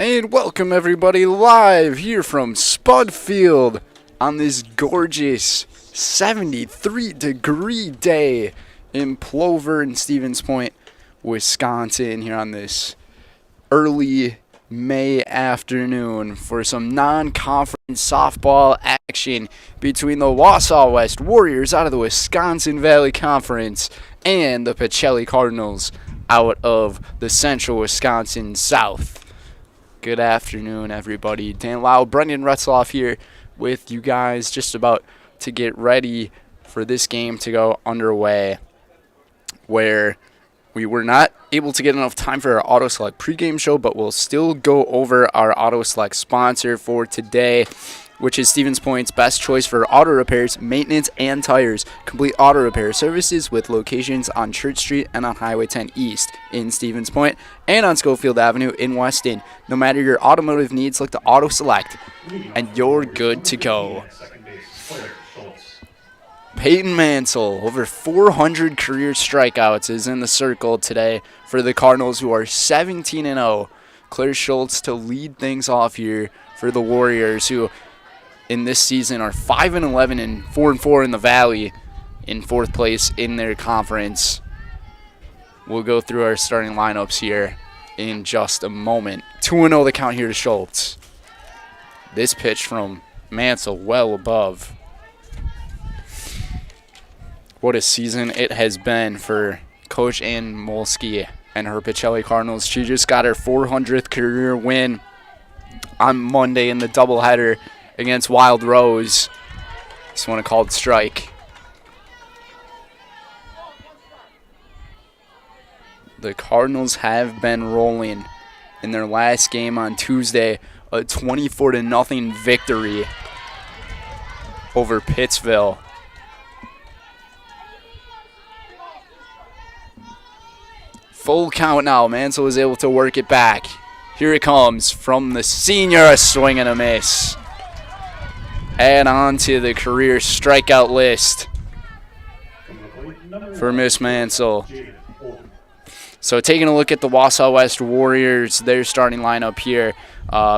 And welcome everybody live here from Spud Field on this gorgeous 73-degree day in Plover and Stevens Point, Wisconsin, here on this early May afternoon for some non-conference softball action between the Wausau West Warriors out of the Wisconsin Valley Conference and the Pacelli Cardinals out of the Central Wisconsin South. Good afternoon, everybody. Dan Lau, Brendan Retzloff here with you guys, just about to get ready for this game to go underway, where we were not able to get enough time for our Auto Select pregame show, but we'll still go over our Auto Select sponsor for today, which is Stevens Point's best choice for auto repairs, maintenance, and tires. Complete auto repair services with locations on Church Street and on Highway 10 East in Stevens Point and on Schofield Avenue in Weston. No matter your automotive needs, look to Auto Select, and you're good to go. Peyton Mansell, over 400 career strikeouts, is in the circle today for the Cardinals, who are 17-0. Claire Schultz to lead things off here for the Warriors, who in this season are 5-11 and 4-4 in the Valley, in fourth place in their conference. We'll go through our starting lineups here in just a moment. 2-0 the count here to Schultz. This pitch from Mansell well above. What a season it has been for Coach Ann Molsky and her Pacelli Cardinals. She just got her 400th career win on Monday in the doubleheader against Wild Rose. This one called strike. The Cardinals have been rolling in their last game on Tuesday, a 24-0 victory over Pittsville. Full count now. Mansell was able to work it back. Here it comes from the senior, a swing and a miss. And on to the career strikeout list for Miss Mansell. So taking a look at the Wausau West Warriors, their starting lineup here.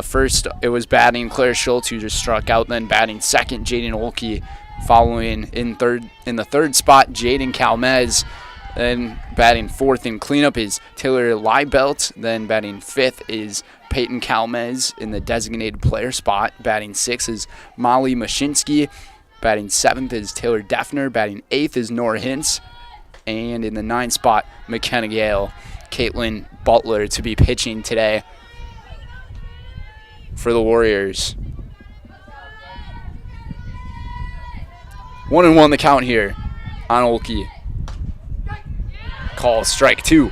First, it was batting Claire Schultz, who just struck out. Then batting second, Jaden Olkey. Following in the third spot, Jaden Calmez. Then batting fourth in cleanup is Taylor Liebelt. Then batting fifth is Peyton Calmez in the designated player spot. Batting sixth is Molly Mashinsky. Batting seventh is Taylor Defner. Batting eighth is Nora Hintz. And in the ninth spot, McKenna Gale. Caitlin Butler to be pitching today for the Warriors. 1-1 the count here on Olkey. Call strike two.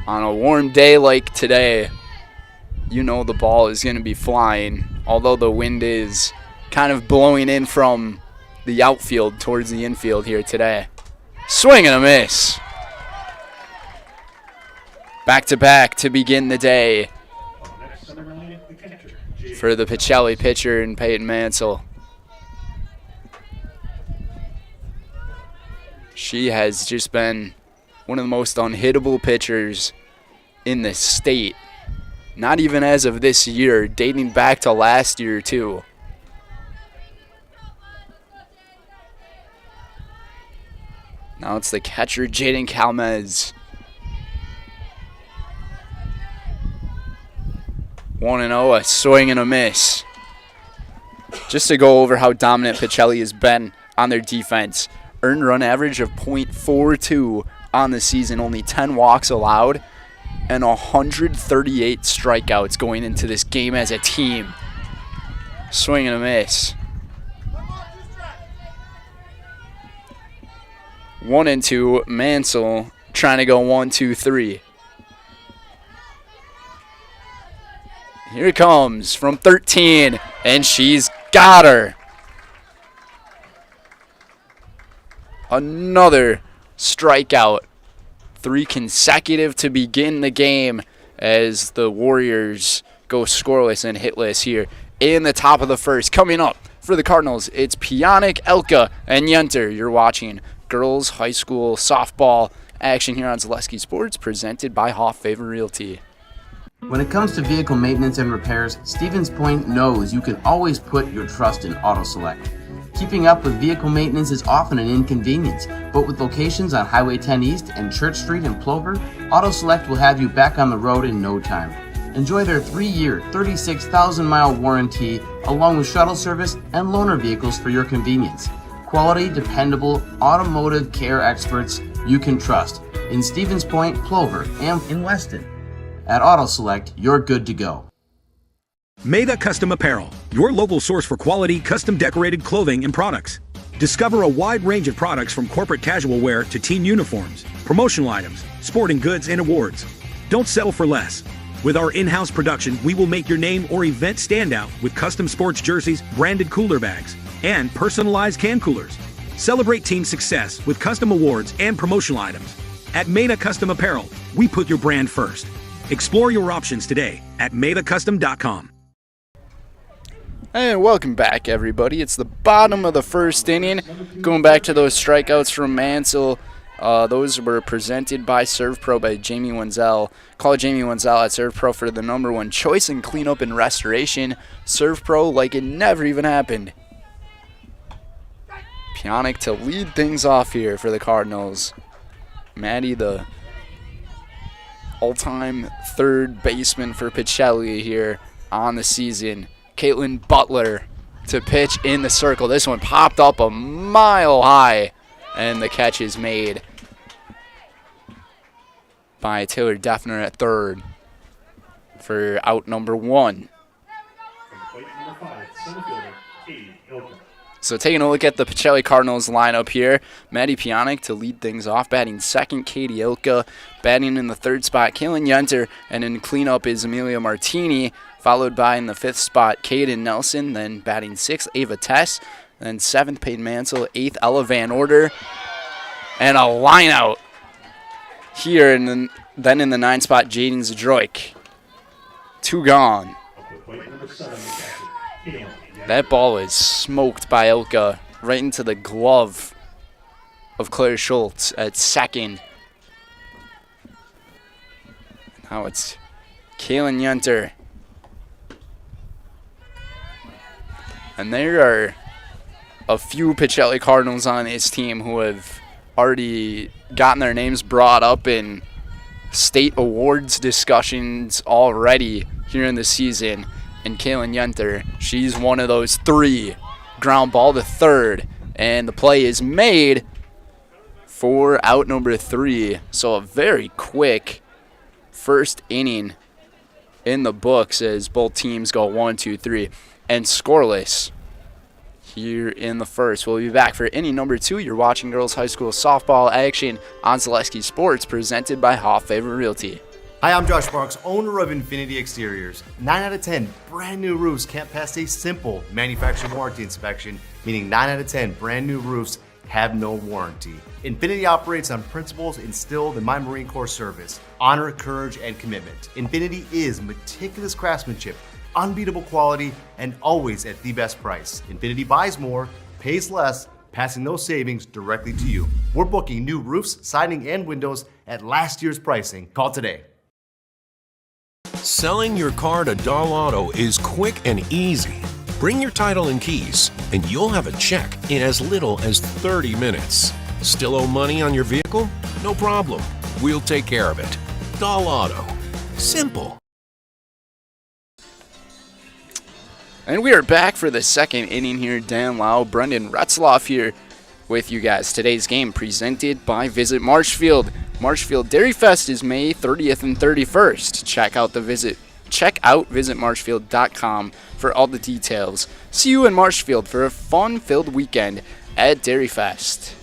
On a warm day like today, you know the ball is going to be flying, although the wind is kind of blowing in from the outfield towards the infield here today. Swing and a miss. Back to back to begin the day for the Pacelli pitcher and Peyton Mansell. She has just been one of the most unhittable pitchers in the state. Not even as of this year, dating back to last year too. Now it's the catcher, Jaden Calmez. 1-0, a swing and a miss. Just to go over how dominant Pacelli has been on their defense. Earned run average of .42 on the season, only 10 walks allowed, and 138 strikeouts going into this game as a team. Swing and a miss. 1-2, Mansell trying to go 1-2-3. Here it comes from 13, and she's got her. Another strikeout. 3 consecutive to begin the game as the Warriors go scoreless and hitless here in the top of the first. Coming up for the Cardinals, it's Pionic, Elka, and Yenter. You're watching girls high school softball action here on Zaleski Sports, presented by Hoff Favor Realty. When it comes to vehicle maintenance and repairs, Stevens Point knows you can always put your trust in Auto Select. Keeping up with vehicle maintenance is often an inconvenience, but with locations on Highway 10 East and Church Street in Plover, Auto Select will have you back on the road in no time. Enjoy their 3-year, 36,000-mile warranty, along with shuttle service and loaner vehicles for your convenience. Quality, dependable, automotive care experts you can trust in Stevens Point, Plover, and in Weston. At Auto Select, you're good to go. Maida Custom Apparel, your local source for quality, custom decorated clothing and products. Discover a wide range of products from corporate casual wear to team uniforms, promotional items, sporting goods, and awards. Don't settle for less. With our in-house production, we will make your name or event stand out with custom sports jerseys, branded cooler bags, and personalized can coolers. Celebrate team success with custom awards and promotional items. At Maida Custom Apparel, we put your brand first. Explore your options today at maidacustom.com. And welcome back, everybody. It's the bottom of the first inning. Going back to those strikeouts from Mansell. Those were presented by ServPro by Jamie Wenzel. Call Jamie Wenzel at ServPro for the #1 choice in cleanup and restoration. ServPro like it never even happened. Pionic to lead things off here for the Cardinals. Maddie, the all-time third baseman for Pacelli here on the season. Caitlin Butler to pitch in the circle. This one popped up a mile high, and the catch is made by Taylor Defner at third for out #1. So taking a look at the Pacelli Cardinals lineup here, Maddie Pionic to lead things off, batting second, Katie Ilka, batting in the third spot, Kaylin Yenter, and in cleanup is Amelia Martini, followed by in the fifth spot, Kaden Nelson, then batting sixth, Ava Tess, then seventh, Peyton Mansell, eighth, Ella Van Order, and a line out here, and then in the ninth spot, Jaden Zdroik. 2 gone. That ball is smoked by Ilka right into the glove of Claire Schultz at second. Now it's Kaylin Yenter. And there are a few Pacelli Cardinals on this team who have already gotten their names brought up in state awards discussions already here in the season. And Kaylin Yenter, she's one of those 3. Ground ball to third, and the play is made for out #3. So a very quick first inning in the books as both teams go 1, 2, 3, and scoreless here in the first. We'll be back for inning #2. You're watching girls high school softball action on Zaleski Sports, presented by Hoff Favor Realty. Hi, I'm Josh Marks, owner of Infinity Exteriors. 9 out of 10 brand new roofs can't pass a simple manufacturer warranty inspection, meaning 9 out of 10 brand new roofs have no warranty. Infinity operates on principles instilled in my Marine Corps service: honor, courage, and commitment. Infinity is meticulous craftsmanship, unbeatable quality, and always at the best price. Infinity buys more, pays less, passing those savings directly to you. We're booking new roofs, siding, and windows at last year's pricing. Call today. Selling your car to Dahl Auto is quick and easy. Bring your title and keys, and you'll have a check in as little as 30 minutes. Still owe money on your vehicle? No problem. We'll take care of it. Dahl Auto. Simple. And we are back for the second inning here. Dan Lau, Brendan Retzloff here with you guys. Today's game presented by Visit Marshfield. Marshfield Dairy Fest is May 30th and 31st. Check out visitmarshfield.com for all the details. See you in Marshfield for a fun-filled weekend at Dairy Fest.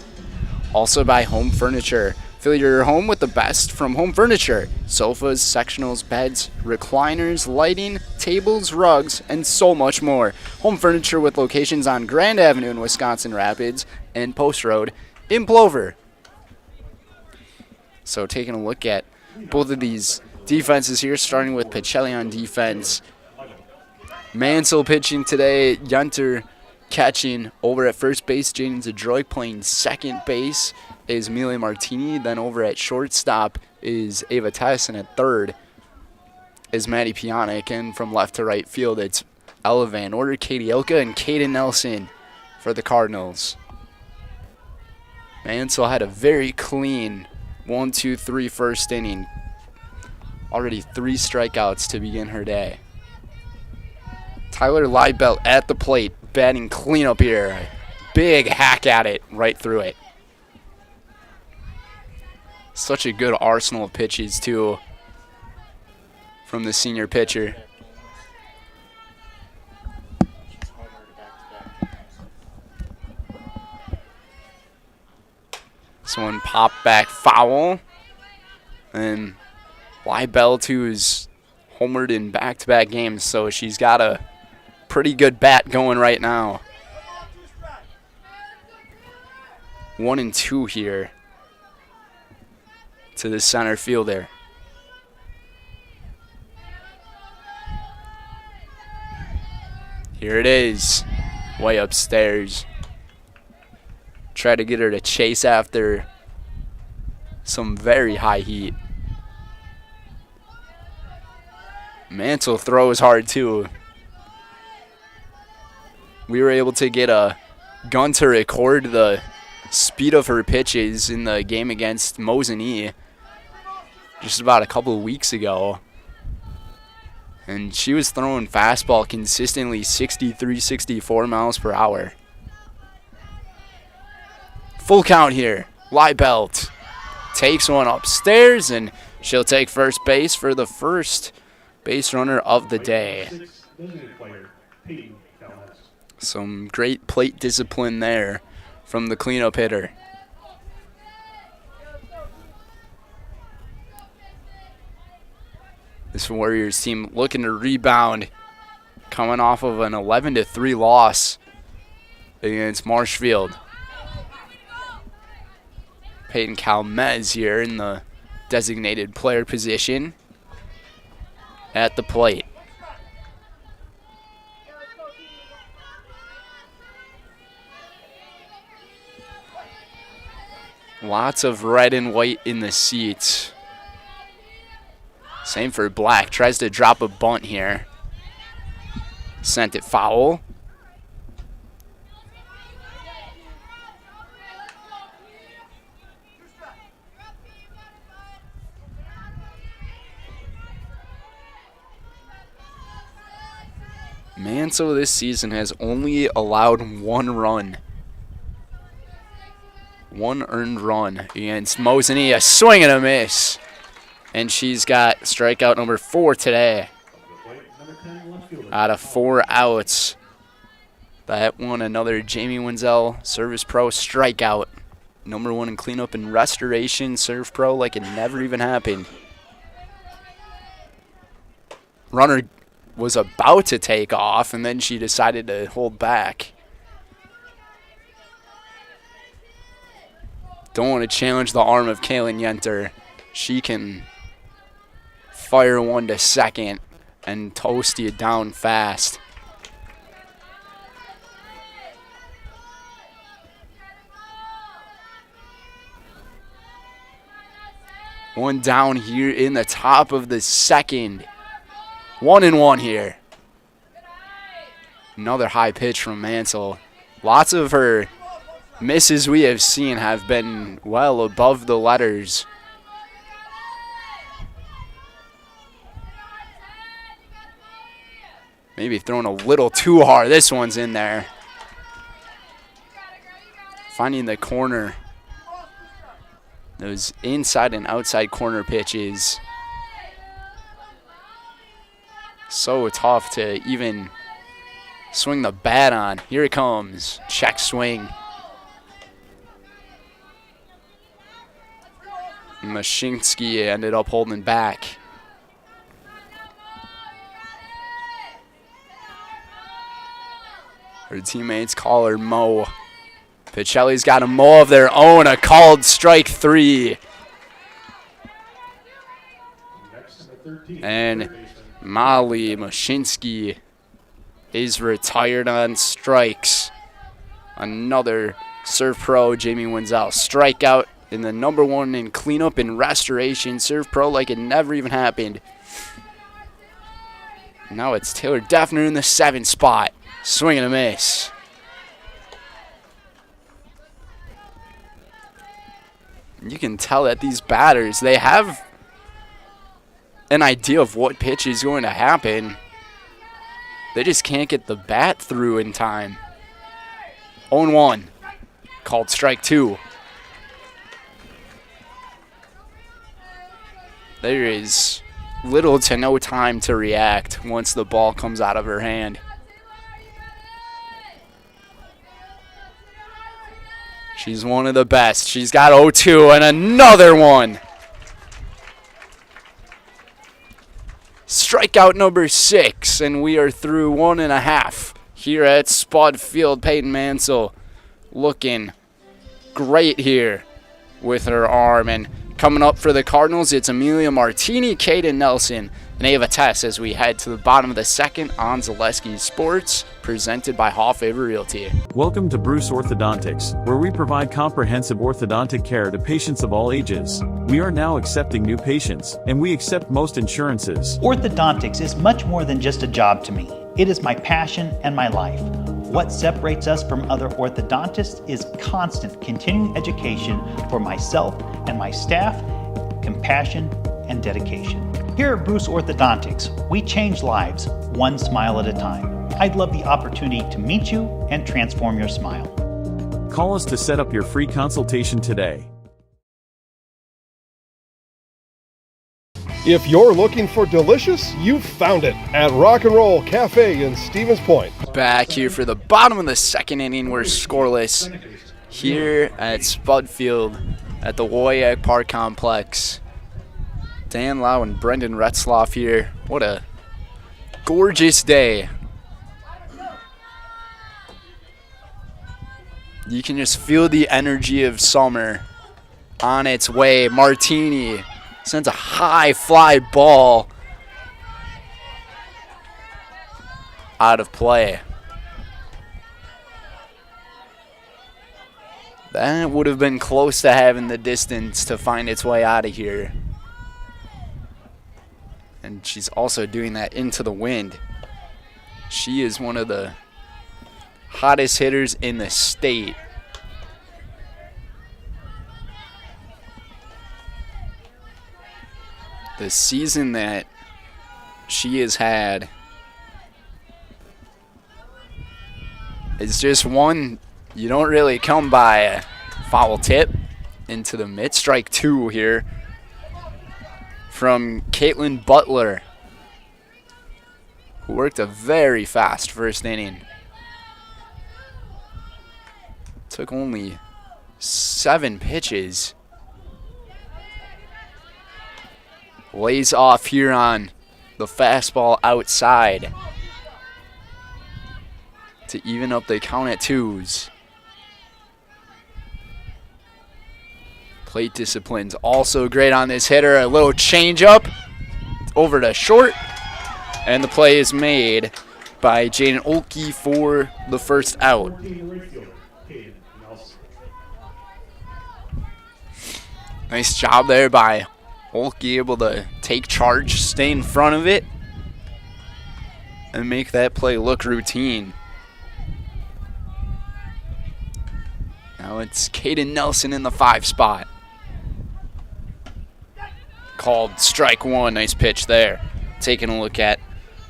Also by Home Furniture. Fill your home with the best from Home Furniture. Sofas, sectionals, beds, recliners, lighting, tables, rugs, and so much more. Home Furniture with locations on Grand Avenue in Wisconsin Rapids and Post Road in Plover. So taking a look at both of these defenses here, starting with Pacelli on defense. Mansell pitching today, Yunter catching over at first base, Jaden Zdroik playing second base, is Mile Martini. Then over at shortstop is Ava Tess, and at third is Maddie Pionic. And from left to right field, it's Ella Van Order, Katie Ilka, and Kaden Nelson for the Cardinals. Mansell had a very clean 1-2-3 first inning. Already 3 strikeouts to begin her day. Tyler Leibelt at the plate, batting cleanup here. Big hack at it, right through it. Such a good arsenal of pitches, too, from the senior pitcher. This one popped back foul. And Leibelt, who is homered in back-to-back games, so she's got a pretty good bat going right now. 1-2 here to the center fielder. Here it is, way upstairs. Try to get her to chase after some very high heat. Mansell throws hard too. We were able to get a gun to record the speed of her pitches in the game against Mosinee just about a couple of weeks ago. And she was throwing fastball consistently 63, 64 miles per hour. Full count here. Leibelt takes one upstairs, and she'll take first base for the first base runner of the day. Some great plate discipline there from the cleanup hitter. This Warriors team looking to rebound, coming off of an 11-3 loss against Marshfield. Peyton Calmez here in the designated player position at the plate. Lots of red and white in the seats. Same for Black. Tries to drop a bunt here. Sent it foul. Mansell this season has only allowed 1 run. 1 earned run against Mosinee. A swing and a miss. And she's got strikeout number 4 today. Out of 4 outs. That one, another Jamie Wenzel Service Pro strikeout. Number 1 in cleanup and restoration. Serve Pro like it never even happened. Runner was about to take off, and then she decided to hold back. Don't want to challenge the arm of Kaylin Yenter. She can fire one to second and toast you down fast. One down here in the top of the second. 1-1 here. Another high pitch from Mansell. Lots of her misses we have seen have been well above the letters. Maybe thrown a little too hard. This one's in there. Finding the corner. Those inside and outside corner pitches. So tough to even swing the bat on. Here it comes. Check swing. Mashinsky ended up holding back. Her teammates call her Mo. Pacelli's got a Mo of their own, a called strike 3. And Molly Mashinsky is retired on strikes. Another Serve Pro Jamie Wenzel strikeout in the #1 in cleanup and restoration. Serve pro like it never even happened. Now it's Taylor Defner in the 7 spot. Swing and a miss. You can tell that these batters, they have an idea of what pitch is going to happen. They just can't get the bat through in time. 0-1. Called strike 2. There is little to no time to react once the ball comes out of her hand. She's one of the best. She's got 0-2 and another one. Strikeout number 6, and we are through 1.5 here at Spud Field. Peyton Mansell looking great here with her arm. And coming up for the Cardinals, it's Amelia Martini, Kaden Nelson, and Ava Tess as we head to the bottom of the 2nd on Zaleski Sports, presented by Hallfavor Realty. Welcome to Bruce Orthodontics, where we provide comprehensive orthodontic care to patients of all ages. We are now accepting new patients, and we accept most insurances. Orthodontics is much more than just a job to me. It is my passion and my life. What separates us from other orthodontists is constant continuing education for myself and my staff, compassion, and dedication. Here at Bruce Orthodontics, we change lives one smile at a time. I'd love the opportunity to meet you and transform your smile. Call us to set up your free consultation today. If you're looking for delicious, you've found it at Rock and Roll Cafe in Stevens Point. Back here for the bottom of the 2nd inning. We're scoreless here at Spud Field at the WIAA Park Complex. Dan Lau and Brendan Retzloff here. What a gorgeous day. You can just feel the energy of summer on its way. Martini sends a high fly ball out of play. That would have been close to having the distance to find its way out of here. And she's also doing that into the wind. She is one of the hottest hitters in the state. The season that she has had is just one you don't really come by. A foul tip into the mid. Strike 2 here from Caitlin Butler, who worked a very fast 1st inning. Took only 7 pitches. Lays off here on the fastball outside to even up the count at 2s. Plate discipline's also great on this hitter. A little changeup over to short, and the play is made by Jaden Olkey for the 1st out. Nice job there by Olkey, able to take charge, stay in front of it, and make that play look routine. Now it's Kaden Nelson in the 5 spot. Called strike 1. Nice pitch there. Taking a look at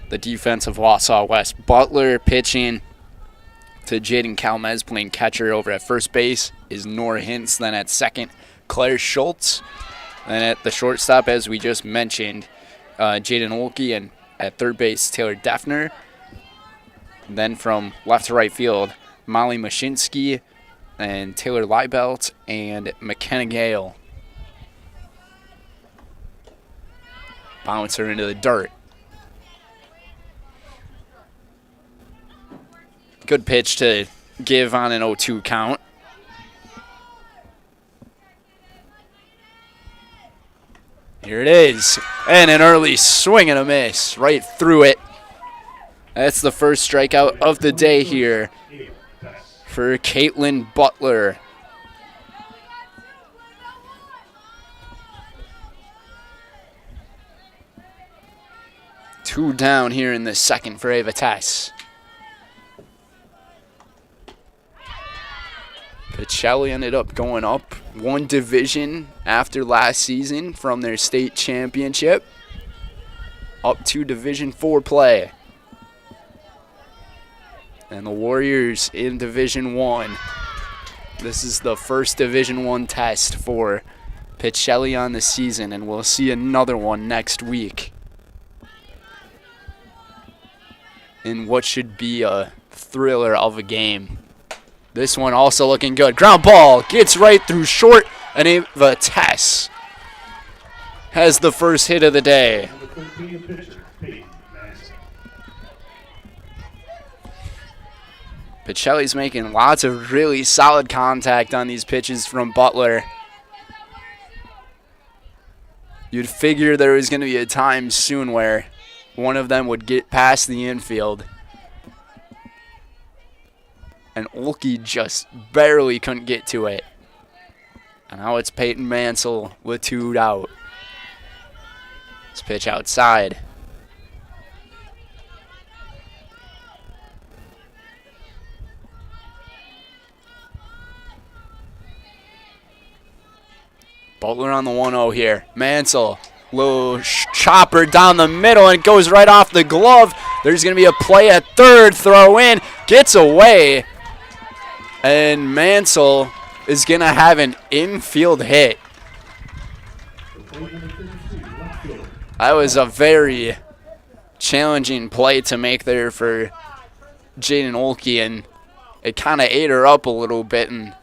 the defense of Wausau West. Butler pitching to Jaden Calmez, playing catcher over at first base is Nora Hintz. Then at second, Claire Schultz. Then at the shortstop, as we just mentioned, Jaden Olkey, and at third base, Taylor Defner. And then from left to right field, Molly Mashinsky and Taylor Leibelt and McKenna Gale. Bouncer into the dirt. Good pitch to give on an 0-2 count. Here it is. And an early swing and a miss right through it. That's the first strikeout of the day here for Caitlin Butler. 2 down here in the second for Ava Tess. Pacelli ended up going up 1 division after last season from their state championship up to Division 4 play. And the Warriors in Division 1. This is the first Division 1 test for Pacelli on the season, and we'll see another one next week in what should be a thriller of a game. This one also looking good. Ground ball gets right through short, and Ava Tess has the first hit of the day. Pacelli's making lots of really solid contact on these pitches from Butler. You'd figure there was going to be a time soon where one of them would get past the infield. And Olkey just barely couldn't get to it. And now it's Peyton Mansell with 2 out. This pitch outside. Butler on the 1-0 here. Mansell, little chopper down the middle, and it goes right off the glove. There's going to be a play at third, throw in, gets away. And Mansell is going to have an infield hit. That was a very challenging play to make there for Jaden Olkey, and it kind of ate her up a little bit, and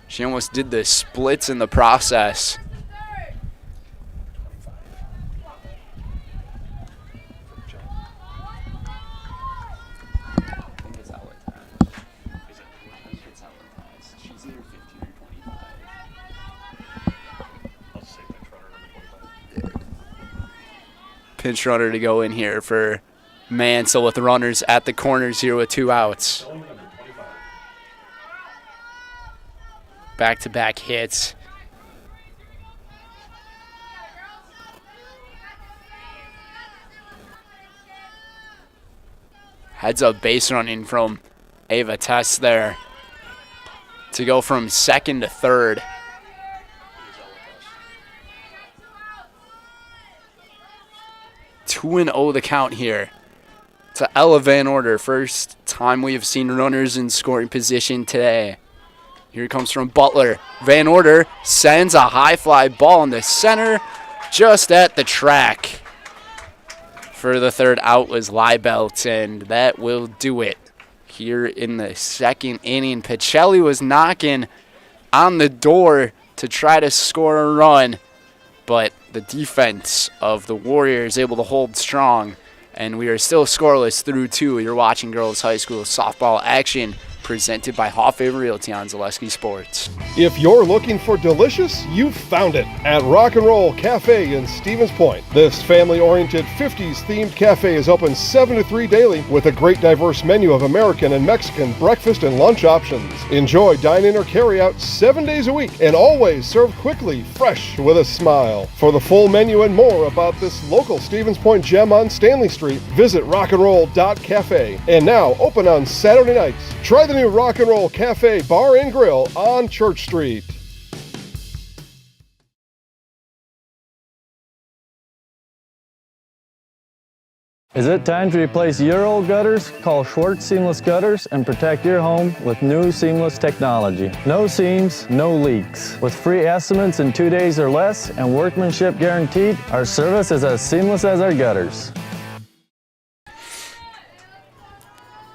she almost did the splits in the process. Pinch runner to go in here for Mansell with the runners at the corners here with 2 outs. Back-to-back hits. Heads up base running from Ava Tess there to go from second to third. Two and 0 the count here to Ella Van Order. First time we have seen runners in scoring position today. Here it comes from Butler. Van Order sends a high fly ball in the center, just at the track. For the third out was Liebelt, and that will do it here in the second inning. Pacelli was knocking on the door to try to score a run, but the defense of the Warriors able to hold strong, and we are still scoreless through 2. You're watching girls high school softball action presented by Hoffaver Realty on Zaleski Sports. If you're looking for delicious, you've found it at Rock and Roll Cafe in Stevens Point. This family-oriented 50s themed cafe is open 7 to 3 daily with a great diverse menu of American and Mexican breakfast and lunch options. Enjoy dine-in or carry-out 7 days a week and always served quickly, fresh with a smile. For the full menu and more about this local Stevens Point gem on Stanley Street, visit rockandroll.cafe. And now open on Saturday nights. Try the new Rock and Roll Cafe Bar and Grill on Church Street. Is it time to replace your old gutters? Call Schwartz Seamless Gutters and protect your home with new seamless technology. No seams, no leaks. With free estimates in 2 days or less and workmanship guaranteed, our service is as seamless as our gutters.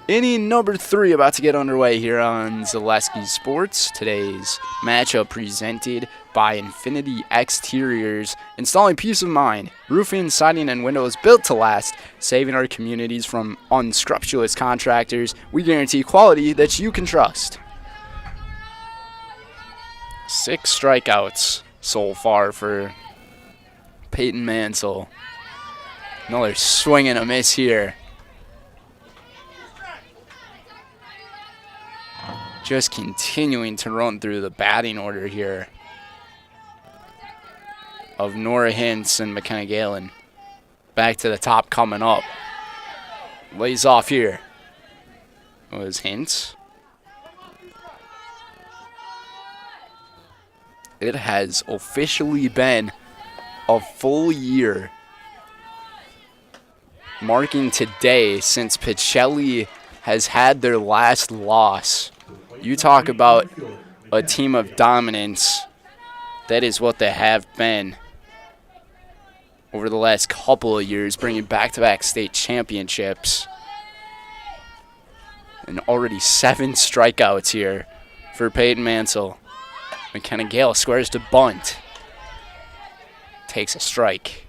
Inning number 3 about to get underway here on Zaleski Sports. Today's matchup presented by Infinity Exteriors, installing peace of mind, roofing, siding, and windows built to last, saving our communities from unscrupulous contractors. We guarantee quality that you can trust. 6 strikeouts so far for Peyton Mansell. Another swing and a miss here. Just continuing to run through the batting order here of Nora Hintz and McKenna Galen. back to the top coming up. Lays off here. Was Hintz. It has officially been a full year, marking today since Pacelli has had their last loss. You talk about a team of dominance. That is what they have been over the last couple of years, bringing back-to-back state championships. And already 7 strikeouts here for Peyton Mansell. McKenna Gale squares to bunt. Takes a strike.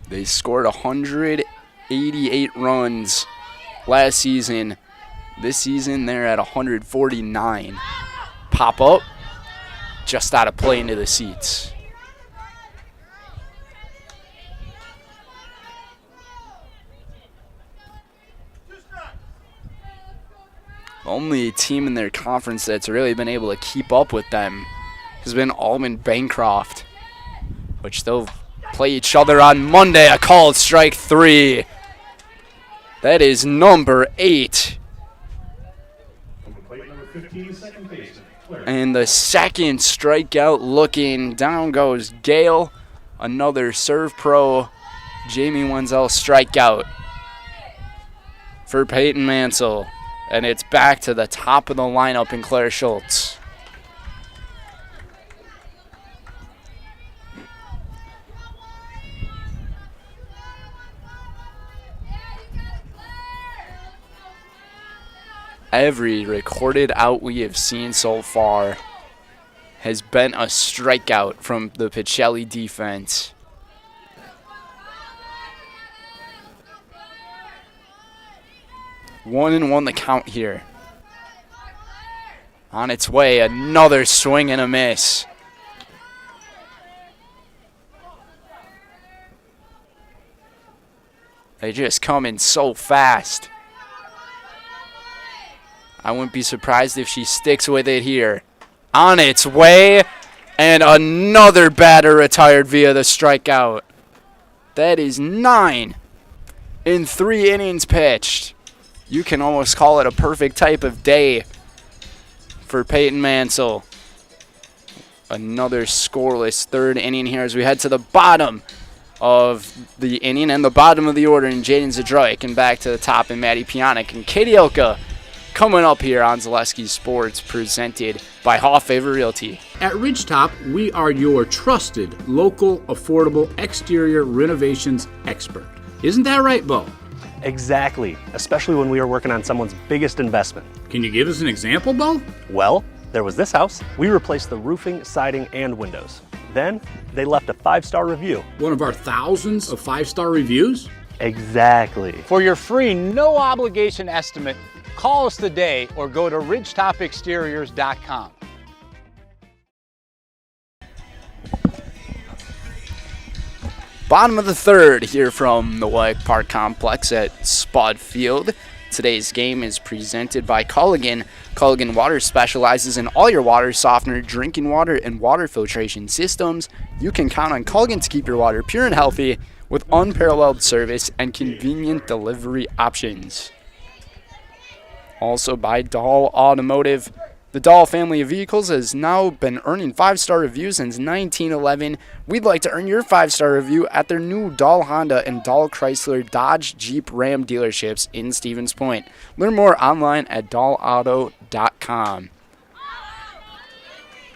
They scored 188 runs last season. This season, they're at 149. Pop up, just out of play into the seats. Only team in their conference that's really been able to keep up with them has been Allman Bancroft, which they'll play each other on Monday. A called strike 3. That is number 8. And the second strikeout looking. Down goes Gale. Another serve pro. Jamie Wenzel strikeout for Peyton Mansell. And it's back to the top of the lineup in Claire Schultz. Every recorded out we have seen so far has been a strikeout from the Pacelli defense. One and one the count here. On its way, another swing and a miss. They just come in so fast. I wouldn't be surprised if she sticks with it here. On its way, and another batter retired via the strikeout. That is 9 in 3 innings pitched. You can almost call it a perfect type of day for Peyton Mansell. Another scoreless third inning here as we head to the bottom of the inning and the bottom of the order in Jaden Zadroik, and back to the top in Maddie Pionic and Katie Ilka coming up here on Zaleski Sports, presented by Hall Favor Realty. At Ridgetop, we are your trusted, local, affordable exterior renovations expert. Isn't that right, Bo? Exactly, especially when we are working on someone's biggest investment. Can you give us an example, Bo? Well, there was this house. We replaced the roofing, siding, and windows. Then, they left a 5-star review. One of our thousands of 5-star reviews? Exactly. For your free, no-obligation estimate, call us today or go to ridgetopexteriors.com. Bottom of the third here from the WIAA Park Complex at Spud Field. Today's game is presented by Culligan. Culligan Water specializes in all your water softener, drinking water, and water filtration systems. You can count on Culligan to keep your water pure and healthy with unparalleled service and convenient delivery options. Also by Dahl Automotive. The Dahl family of vehicles has now been earning 5-star reviews since 1911. We'd like to earn your 5-star review at their new Dahl Honda and Dahl Chrysler Dodge Jeep Ram dealerships in Stevens Point. Learn more online at dahlauto.com.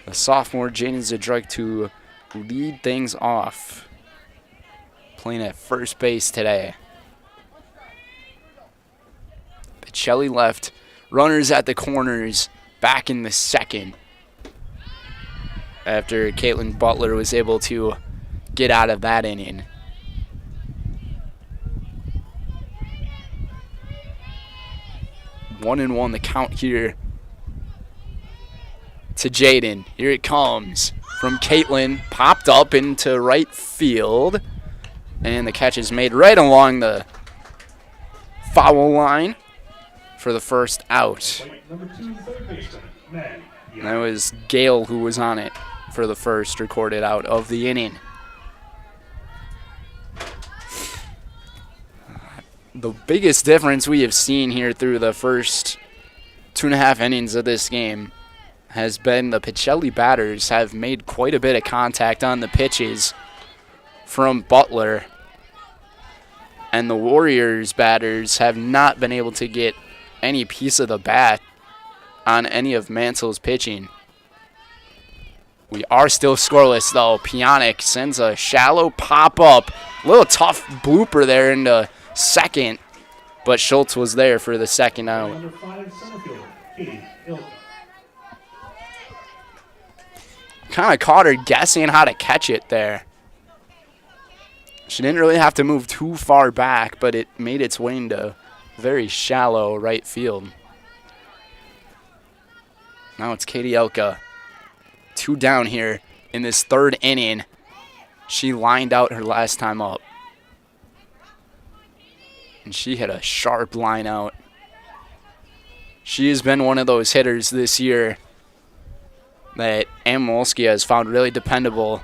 The sophomore Jaden Zadroik to lead things off, playing at first base today. Pacelli left runners at the corners back in the second after Caitlin Butler was able to get out of that inning. One and one the count here to Jaden. Here it comes from Caitlin, popped up into right field, and the catch is made right along the foul line for the first out. And that was Gale who was on it for the first recorded out of the inning. The biggest difference we have seen here through the first 2.5 innings of this game has been the Pacelli batters have made quite a bit of contact on the pitches from Butler. And the Warriors batters have not been able to get any piece of the bat on any of Mansell's pitching. We are still scoreless, though. Pionic sends a shallow pop-up. A little tough blooper there into second, but Schultz was there for the second out. Kind of caught her guessing how to catch it there. She didn't really have to move too far back, but it made its way into very shallow right field. Now it's Katie Elka. 2 down here in this 3rd inning. She lined out her last time up. And she hit a sharp line out. She has been one of those hitters this year that Amolsky has found really dependable.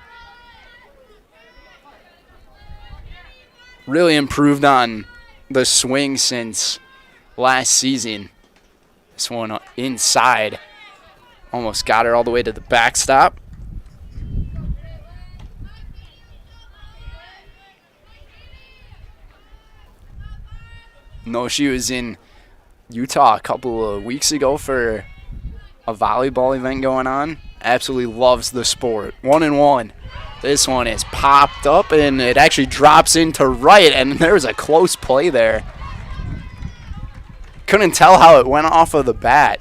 Really improved on the swing since last season. This one inside. Almost got her all the way to the backstop. No, she was in Utah a couple of weeks ago for a volleyball event going on. Absolutely loves the sport. 1-1. This one is popped up, and it actually drops into right, and there was a close play there. Couldn't tell how it went off of the bat.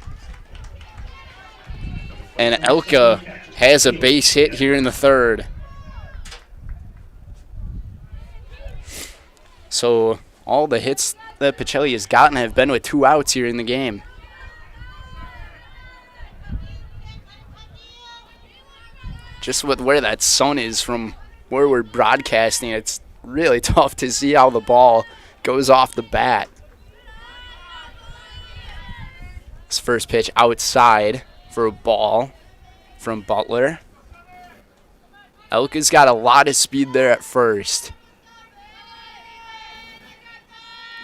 And Elka has a base hit here in the 3rd. So all the hits that Pacelli has gotten have been with 2 outs here in the game. Just with where that sun is from where we're broadcasting, it's really tough to see how the ball goes off the bat. This first pitch outside for a ball from Butler. Elka's got a lot of speed there at first.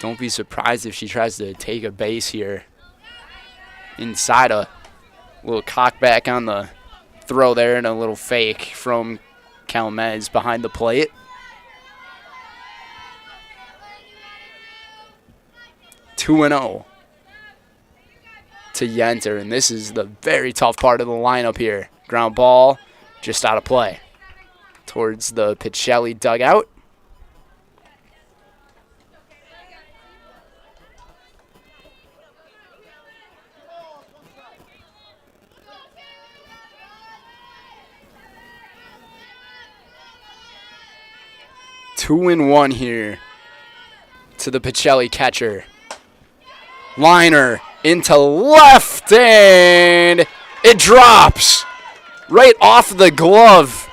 Don't be surprised if she tries to take a base here. Inside, a little cock back on the throw there and a little fake from Calmez behind the plate. Two 2-0 to Yenter, and this is the very tough part of the lineup here. Ground ball just out of play towards the Pacelli dugout. Two 2-1 here to the Pacelli catcher. Liner into left, and it drops right off the glove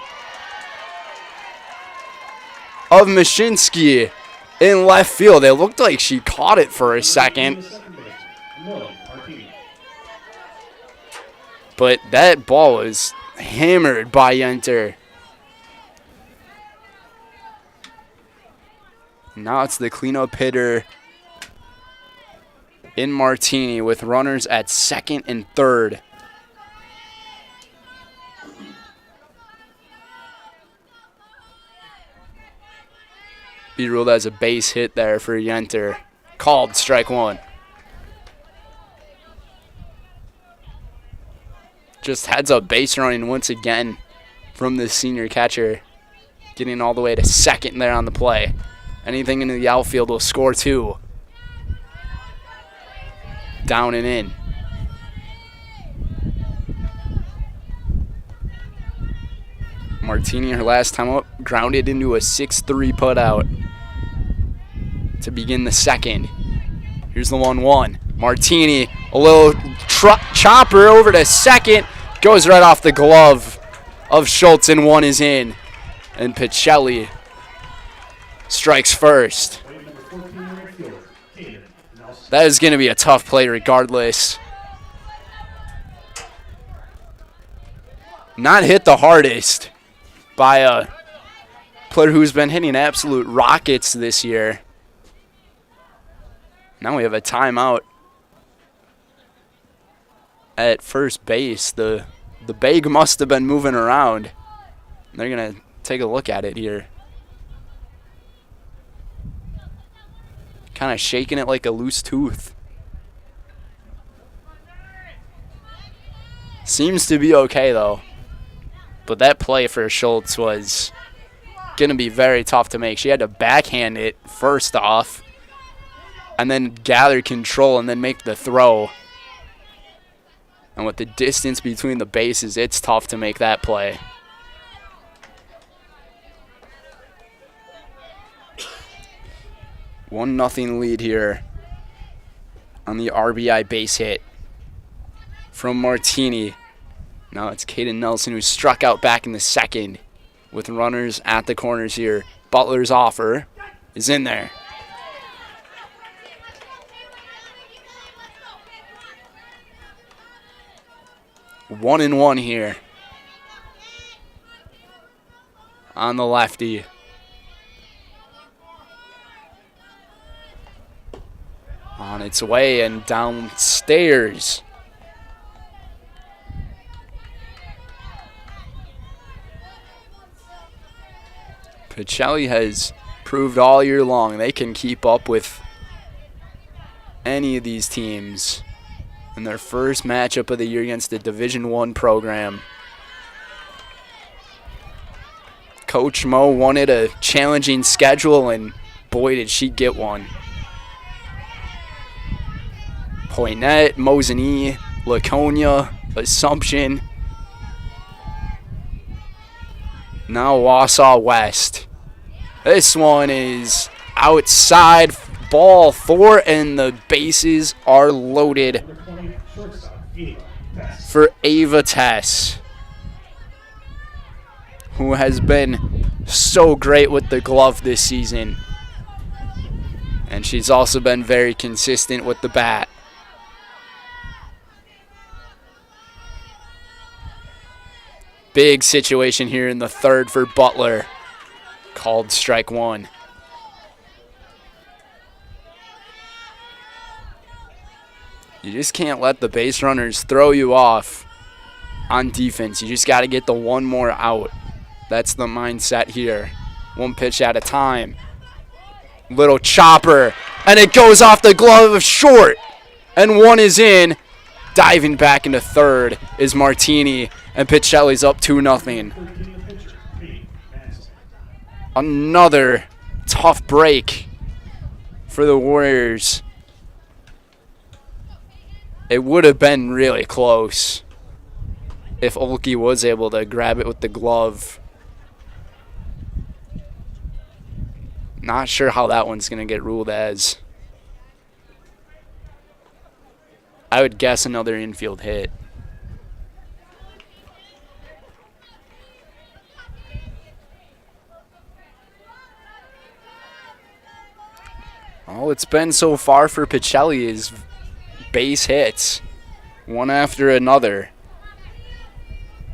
of Mashinsky in left field. It looked like she caught it for a second, but that ball was hammered by Yenter. Now it's the cleanup hitter in Martini with runners at 2nd and 3rd. Be ruled as a base hit there for Yenter. Called strike 1. Just heads up base running once again from the senior catcher. Getting all the way to 2nd there on the play. Anything into the outfield will score 2. Down and in. Martini, her last time up, grounded into a 6-3 putout to begin the 2nd. Here's the 1-1. Martini, a little chopper over to 2nd. Goes right off the glove of Schultz, and 1 is in. And Pacelli strikes first. That is going to be a tough play regardless. not hit the hardest by a player who's been hitting absolute rockets this year. Now we have a timeout at first base. The bag must have been moving around. They're going to take a look at it here. Kind of shaking it like a loose tooth. Seems to be okay, though. But that play for Schultz was going to be very tough to make. She had to backhand it first off and then gather control and then make the throw. And with the distance between the bases, it's tough to make that play. One nothing lead here on the RBI base hit from Martini. Now it's Kaden Nelson who struck out back in the second with runners at the corners here. Butler's offer is in there. One and one here on the lefty. On its way and downstairs. Pacelli has proved all year long they can keep up with any of these teams in their first matchup of the year against a Division I program. Coach Mo wanted a challenging schedule, and boy did she get one. Poinet, Mosinee, Laconia, Assumption. Now Wausau West. This one is outside, ball 4, and the bases are loaded for Ava Tess, who has been so great with the glove this season. And she's also been very consistent with the bat. Big situation here in the third for Butler. Called strike one. You just can't let the base runners throw you off on defense. You just got to get the one more out. That's the mindset here. One pitch at a time. Little chopper, and it goes off the glove of short. And one is in. Diving back into third is Martini, and Pacelli's up 2-0. Another tough break for the Warriors. It would have been really close if Olke was able to grab it with the glove. Not sure how that one's going to get ruled as. I would guess another infield hit. All it's been so far for Pacelli is base hits, one after another,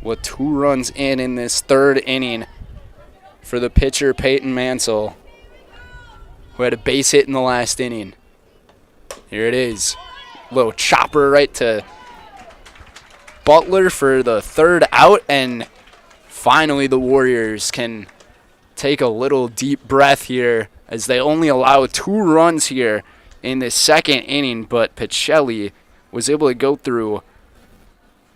with 2 runs in this third inning for the pitcher Peyton Mansell, who had a base hit in the last inning. Here it is. Little chopper right to Butler for the third out, and finally the Warriors can take a little deep breath here as they only allow 2 runs here in the second inning, but Pacelli was able to go through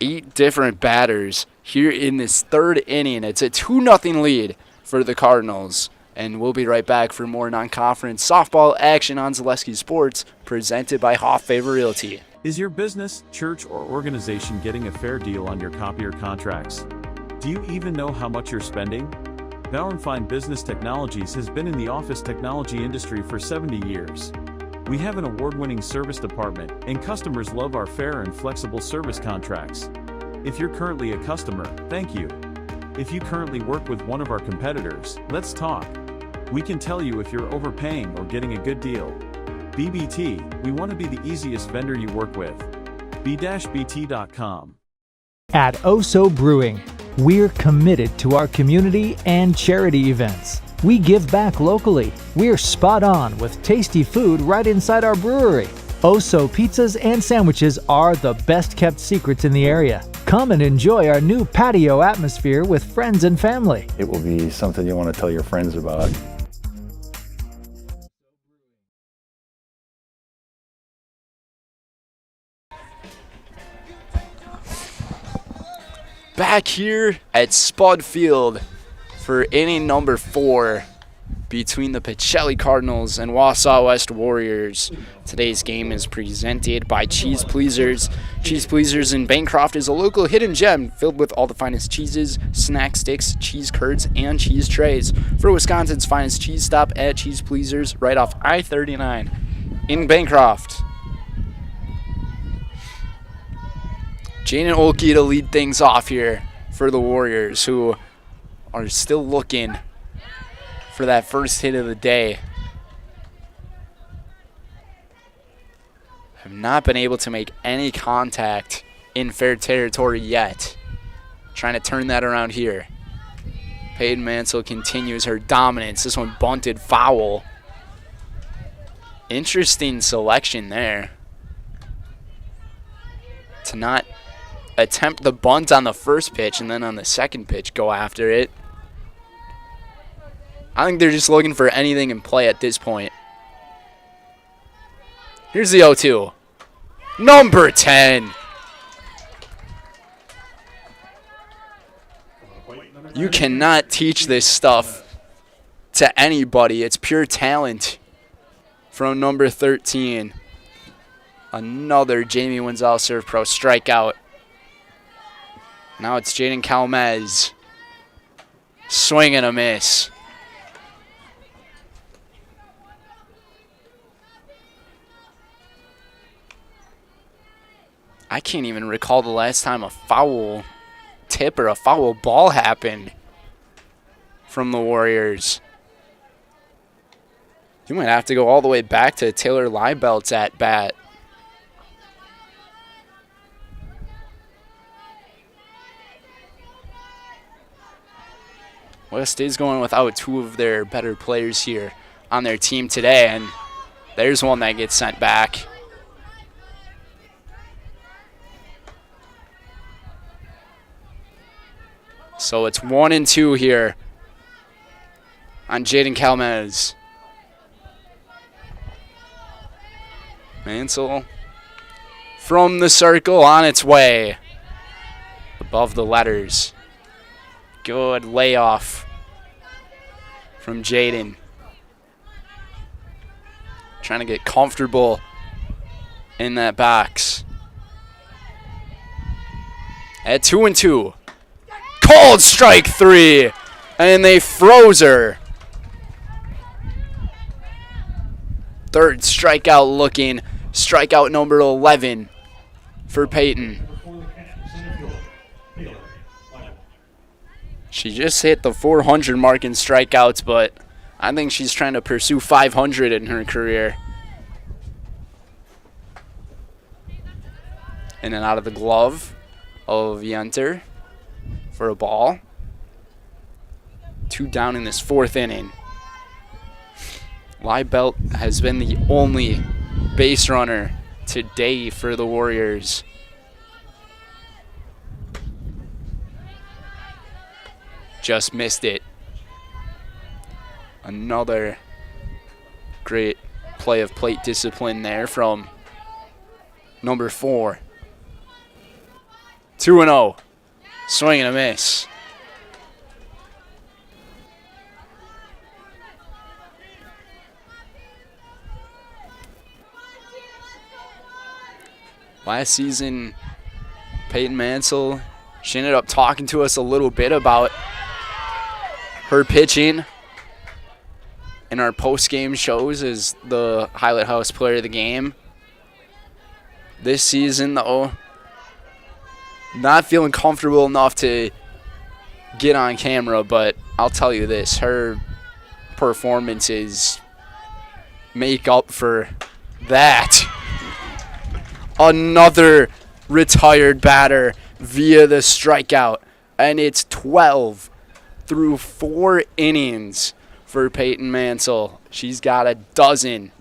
8 different batters here in this third inning. It's a 2-0 lead for the Cardinals. And we'll be right back for more non-conference softball action on Zaleski Sports, presented by Hoff Favor Realty. Is your business, church, or organization getting a fair deal on your copier contracts? Do you even know how much you're spending? Bauer & Fine Business Technologies has been in the office technology industry for 70 years. We have an award-winning service department, and customers love our fair and flexible service contracts. If you're currently a customer, thank you. If you currently work with one of our competitors, let's talk. We can tell you if you're overpaying or getting a good deal. BBT, we want to be the easiest vendor you work with. B-BT.com. At Oso Brewing, We're committed to our community and charity events. We give back locally. We're spot on with tasty food right inside our brewery. Oso pizzas and sandwiches are the best kept secrets in the area. Come and enjoy our new patio atmosphere with friends and family. It will be something you want to tell your friends about. Back here at Spud Field for inning number 4 between the Pacelli Cardinals and Wausau West Warriors. Today's game is presented by Cheese Pleasers. Cheese Pleasers in Bancroft is a local hidden gem filled with all the finest cheeses, snack sticks, cheese curds, and cheese trays. For Wisconsin's finest cheese stop at Cheese Pleasers right off I-39 in Bancroft. Jaden Olkey to lead things off here for the Warriors, who are still looking for that first hit of the day. Have not been able to make any contact in fair territory yet. Trying to turn that around here. Peyton Mansell continues her dominance. This one bunted foul. Interesting selection there. To not attempt the bunt on the first pitch and then on the second pitch go after it. I think they're just looking for anything in play at this point. Here's the 0-2. Number 10. You cannot teach this stuff to anybody. It's pure talent from number 13. Another Jamie Wenzel Serve Pro strikeout. Now it's Jaden Calmez. Swing and a miss. I can't even recall the last time a foul tip or a foul ball happened from the Warriors. You might have to go all the way back to Taylor Liebelt's at bat. West is going without 2 of their better players here on their team today, and there's one that gets sent back. So it's 1-2 here on Jaden Calmez. Mansell from the circle on its way. Above the letters. Good layoff from Jaden. Trying to get comfortable in that box. At 2-2. Called strike 3. And they froze her. Third strikeout looking. Strikeout number 11 for Peyton. She just hit the 400 mark in strikeouts, but I think she's trying to pursue 500 in her career. In and out of the glove of Yenter for a ball. 2 down in this 4th inning. Liebelt has been the only base runner today for the Warriors. Just missed it. Another great play of plate discipline there from number 4. 2-0. Swing and a miss. Last season, Peyton Mansell, she ended up talking to us a little bit about her pitching in our post-game shows as the Highlight House Player of the Game. This season, though, not feeling comfortable enough to get on camera, but I'll tell you this, her performances make up for that. Another retired batter via the strikeout And it's 12 through 4 innings for Peyton Mansell. She's got a dozen.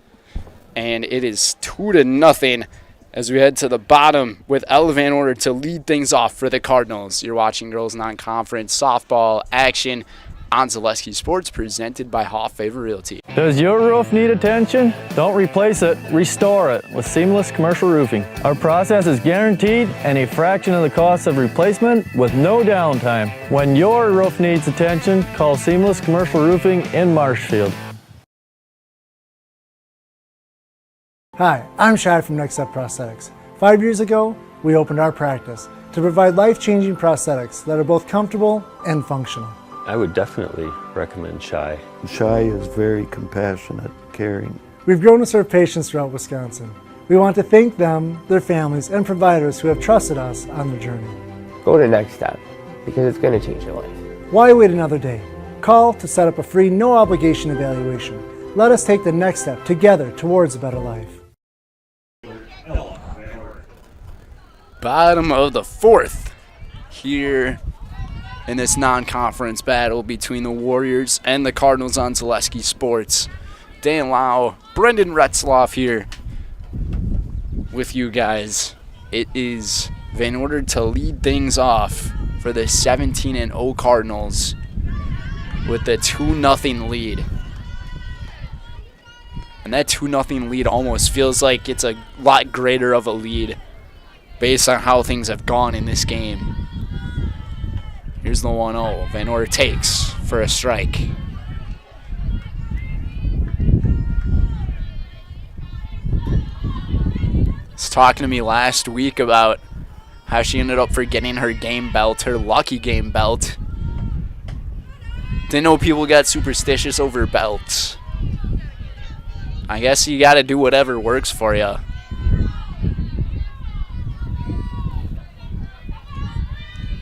And it is 2-0 as we head to the bottom with Ella Van Order to lead things off for the Cardinals. You're watching girls non-conference softball action on Zaleski Sports, presented by Hoff Favor Realty. Does your roof need attention? Don't replace it, restore it with Seamless Commercial Roofing. Our process is guaranteed and a fraction of the cost of replacement with no downtime. When your roof needs attention, call Seamless Commercial Roofing in Marshfield. Hi, I'm Shad from Next Step Prosthetics. 5 years ago, we opened our practice to provide life-changing prosthetics that are both comfortable and functional. I would definitely recommend Shai. Shai is very compassionate, caring. We've grown to serve patients throughout Wisconsin. We want to thank them, their families, and providers who have trusted us on their journey. Go to Next Step, because it's going to change your life. Why wait another day? Call to set up a free, no-obligation evaluation. Let us take the next step together towards a better life. Bottom of the 4th here in this non-conference battle between the Warriors and the Cardinals on Zaleski Sports. Dan Lau, Brendan Retzloff here with you guys. It is Van Order to lead things off for the 17-0 Cardinals with the 2-0 lead. And that 2-0 lead almost feels like it's a lot greater of a lead based on how things have gone in this game. Here's the 1-0. Van Order takes for a strike. Was talking to me last week about how she ended up forgetting her game belt, her lucky game belt. Didn't know people got superstitious over belts. I guess you gotta do whatever works for you.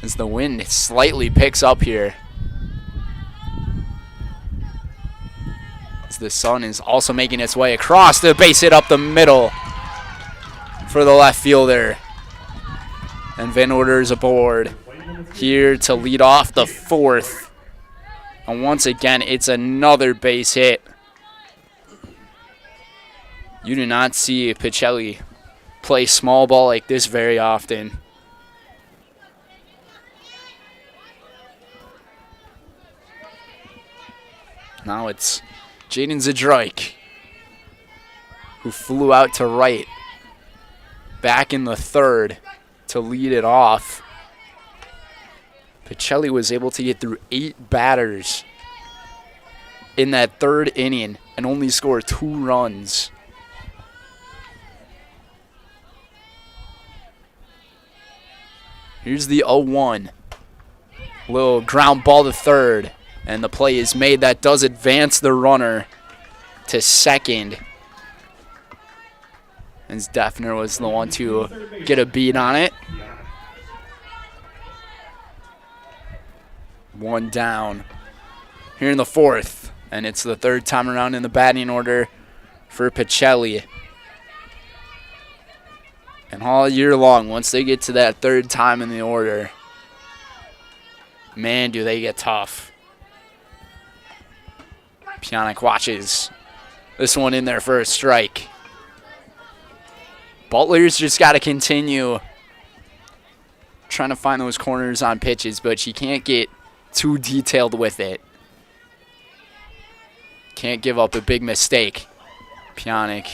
As the wind slightly picks up here. As the sun is also making its way across the base hit up the middle for the left fielder. And Van Order is aboard here to lead off the 4th. And once again, it's another base hit. You do not see Pacelli play small ball like this very often. Now it's Jaden Zadroik, who flew out to right, back in the 3rd to lead it off. Pacelli was able to get through 8 batters in that 3rd inning and only score 2 runs. Here's the 0-1. Little ground ball to 3rd. And the play is made. That does advance the runner to 2nd. And Defner was the one to get a beat on it. 1 down here in the 4th. And it's the 3rd time around in the batting order for Pacelli. And all year long, once they get to that 3rd time in the order, man, do they get tough. Pionic watches this one in there for a strike. Butler's just got to continue trying to find those corners on pitches, but she can't get too detailed with it. Can't give up a big mistake. Pionic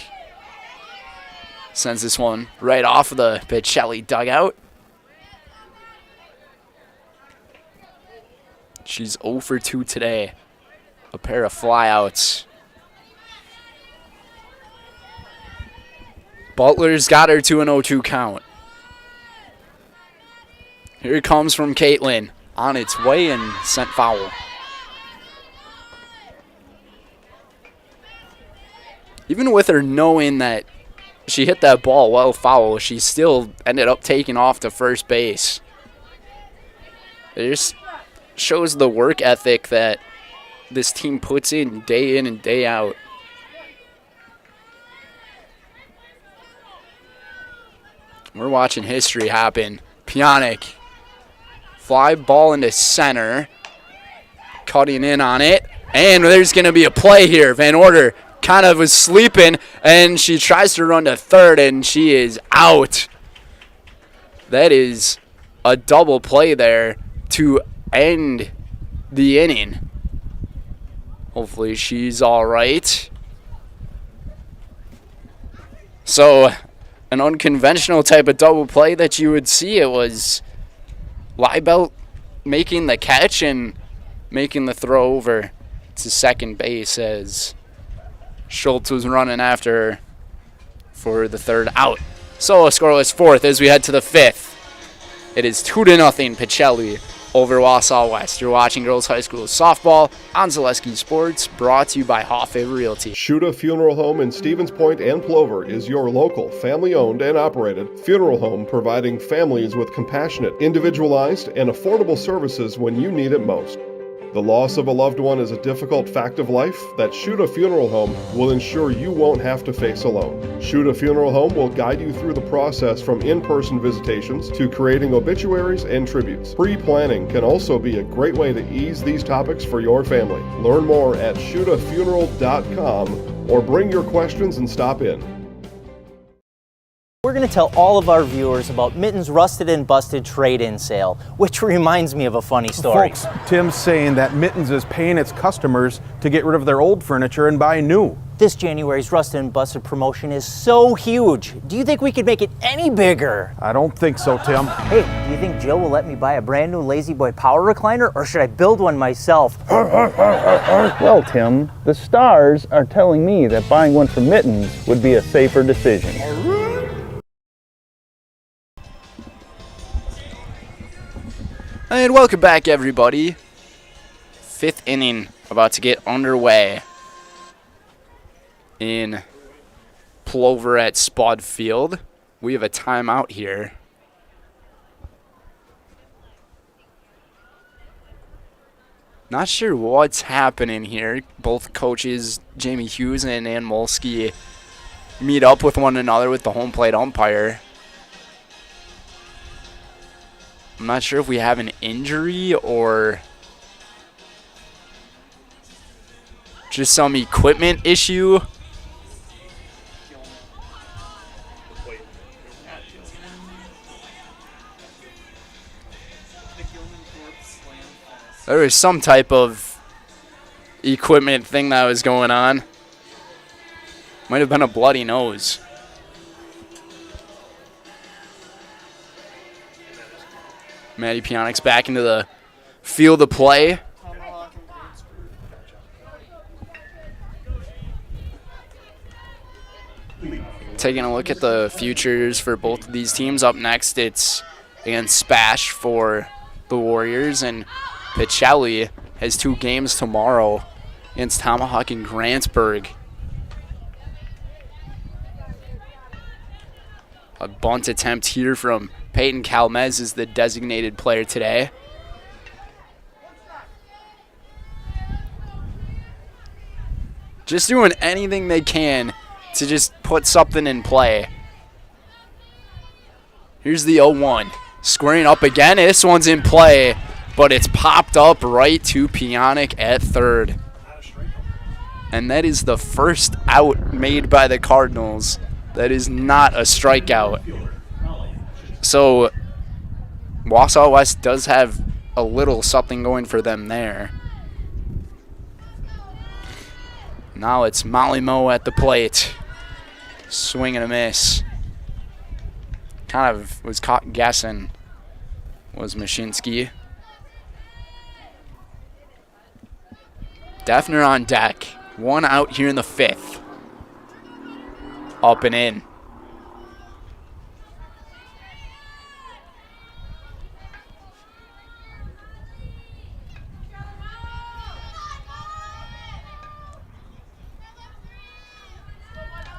sends this one right off of the Pacelli dugout. She's 0 for 2 today. A pair of flyouts. Butler's got her to an 0-2 count. Here it comes from Caitlin. On its way and sent foul. Even with her knowing that she hit that ball well foul, she still ended up taking off to first base. It just shows the work ethic that this team puts in and day out. We're watching history happen. Pionic Fly ball into center. Cutting in on it. And there's going to be a play here. Van Order kind of was sleeping, and she tries to run to third, and she is out. That is a double play there to end the inning. Hopefully she's all right. So an unconventional type of double play that you would see. It was Leibelt making the catch and making the throw over to second base as Schultz was running after her for the third out. So a scoreless fourth as we head to the fifth. It is 2-0 Pacelli over Wausau West. You're watching Girls High School softball on Zaleski Sports, brought to you by Hoffa Realty. Shuta Funeral Home in Stevens Point and Plover is your local, family-owned and operated funeral home, providing families with compassionate, individualized, and affordable services when you need it most. The loss of a loved one is a difficult fact of life that Shuta Funeral Home will ensure you won't have to face alone. Shuta Funeral Home will guide you through the process from in-person visitations to creating obituaries and tributes. Pre-planning can also be a great way to ease these topics for your family. Learn more at shutafuneral.com or bring your questions and stop in. We're going to tell all of our viewers about Mitten's Rusted and Busted trade-in sale, which reminds me of a funny story. Folks, Tim's saying that Mitten's is paying its customers to get rid of their old furniture and buy new. This January's Rusted and Busted promotion is so huge. Do you think we could make it any bigger? I don't think so, Tim. Hey, do you think Jill will let me buy a brand new Lazy Boy power recliner, or should I build one myself? Well, Tim, the stars are telling me that buying one from Mittens would be a safer decision. And welcome back, everybody. Fifth inning about to get underway in Plover at Spud Field. We have a timeout here. Not sure what's happening here. Both coaches, Jamie Hughes and Ann Molsky, meet up with one another with the home plate umpire. I'm not sure if we have an injury or just some equipment issue. There was some type of equipment thing that was going on. Might have been a bloody nose. Maddie Pionic's back into the field of play. Taking a look at the futures for both of these teams. Up next, it's Ann Spash for the Warriors, and Pacelli has 2 games tomorrow against Tomahawk and Grantsburg. A bunt attempt here from Peyton Calmez is the designated player today. Just doing anything they can to just put something in play. Here's the 0-1. Squaring up again. This one's in play, but it's popped up right to Pionic at third. And that is the first out made by the Cardinals. That is not a strikeout. So Wausau West does have a little something going for them there. Now it's Molly Moe at the plate. Swing and a miss. Kind of was caught guessing was Mashinsky. Defner on deck. 1 out here in the 5th. Up and in.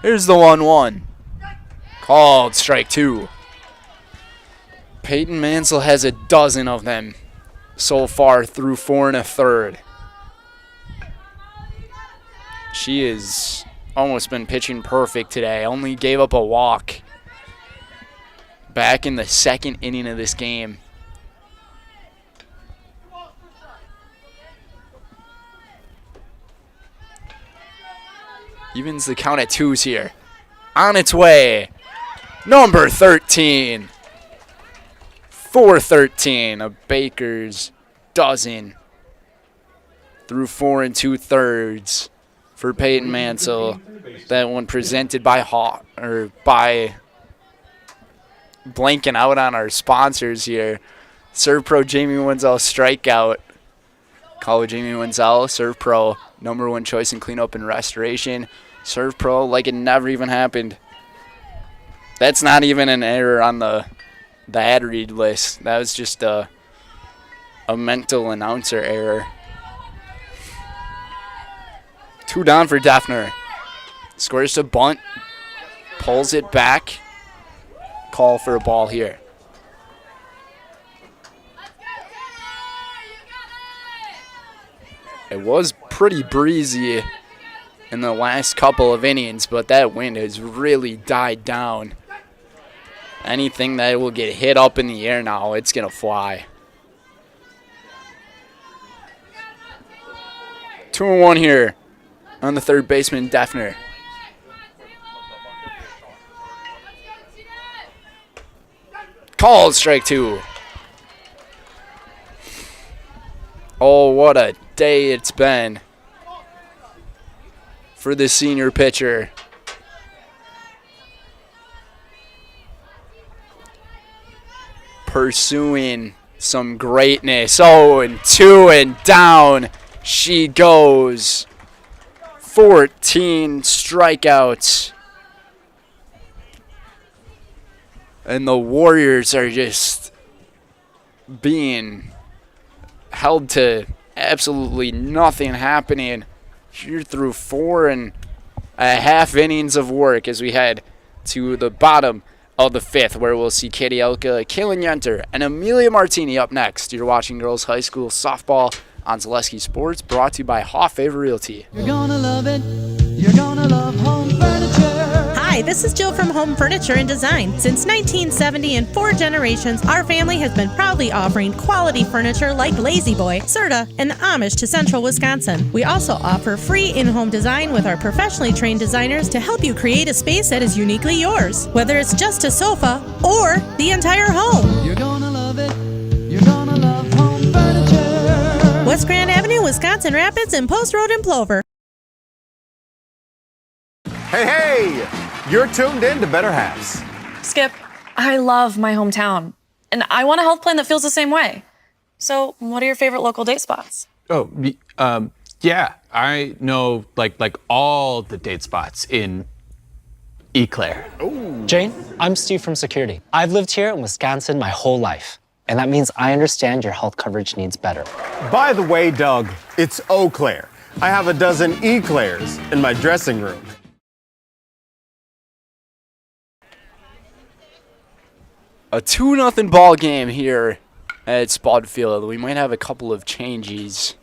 Here's the 1-1. Called strike 2. Peyton Mansell has a dozen of them so far through 4 1/3. She has almost been pitching perfect today. Only gave up a walk back in the 2nd inning of this game. Evens the count at 2s here. On its way. Number 13. 4-13. A Baker's dozen. Through 4 2/3 for Peyton Mansell. That one presented by blanking out on our sponsors here. Serve Pro Jamie Wenzel strikeout. Call Jamie Wenzel, Serve Pro, #1 choice in cleanup and restoration. Serve Pro like it never even happened. That's not even an error on the ad read list. That was just a mental announcer error. 2 down for Defner. Squares to bunt. Pulls it back. Call for a ball here. It was pretty breezy in the last couple of innings, but that wind has really died down. Anything that will get hit up in the air now, it's going to fly. 2-1 here on the third baseman, Defner. Called strike 2. Oh, what a day it's been for the senior pitcher. Pursuing some greatness. Oh, and 2 and down she goes. 14 strikeouts. And the Warriors are just being held to absolutely nothing happening here through 4.5 innings of work as we head to the bottom of the 5th, where we'll see Katie Elka, Kaylin Yenter, and Amelia Martini up next. You're watching Girls High School Softball on Zaleski Sports, brought to you by Hoff Favor Realty. You're gonna love it. You're gonna love home furniture. Hi, this is Jill from Home Furniture and Design. Since 1970 and 4 generations, our family has been proudly offering quality furniture like Lazy Boy, Serta, and Amish to Central Wisconsin. We also offer free in-home design with our professionally trained designers to help you create a space that is uniquely yours, whether it's just a sofa or the entire home. You're gonna love it. You're gonna love home furniture. West Grand Avenue, Wisconsin Rapids, and Post Road in Plover. Hey, you're tuned in to Better Halves. Skip, I love my hometown, and I want a health plan that feels the same way. So, what are your favorite local date spots? Oh, yeah, I know like all the date spots in Eau Claire. Jane, I'm Steve from Security. I've lived here in Wisconsin my whole life, and that means I understand your health coverage needs better. By the way, Doug, it's Eau Claire. I have a dozen Eclairs in my dressing room. A 2-0 ball game here at Spud Field. We might have a couple of changes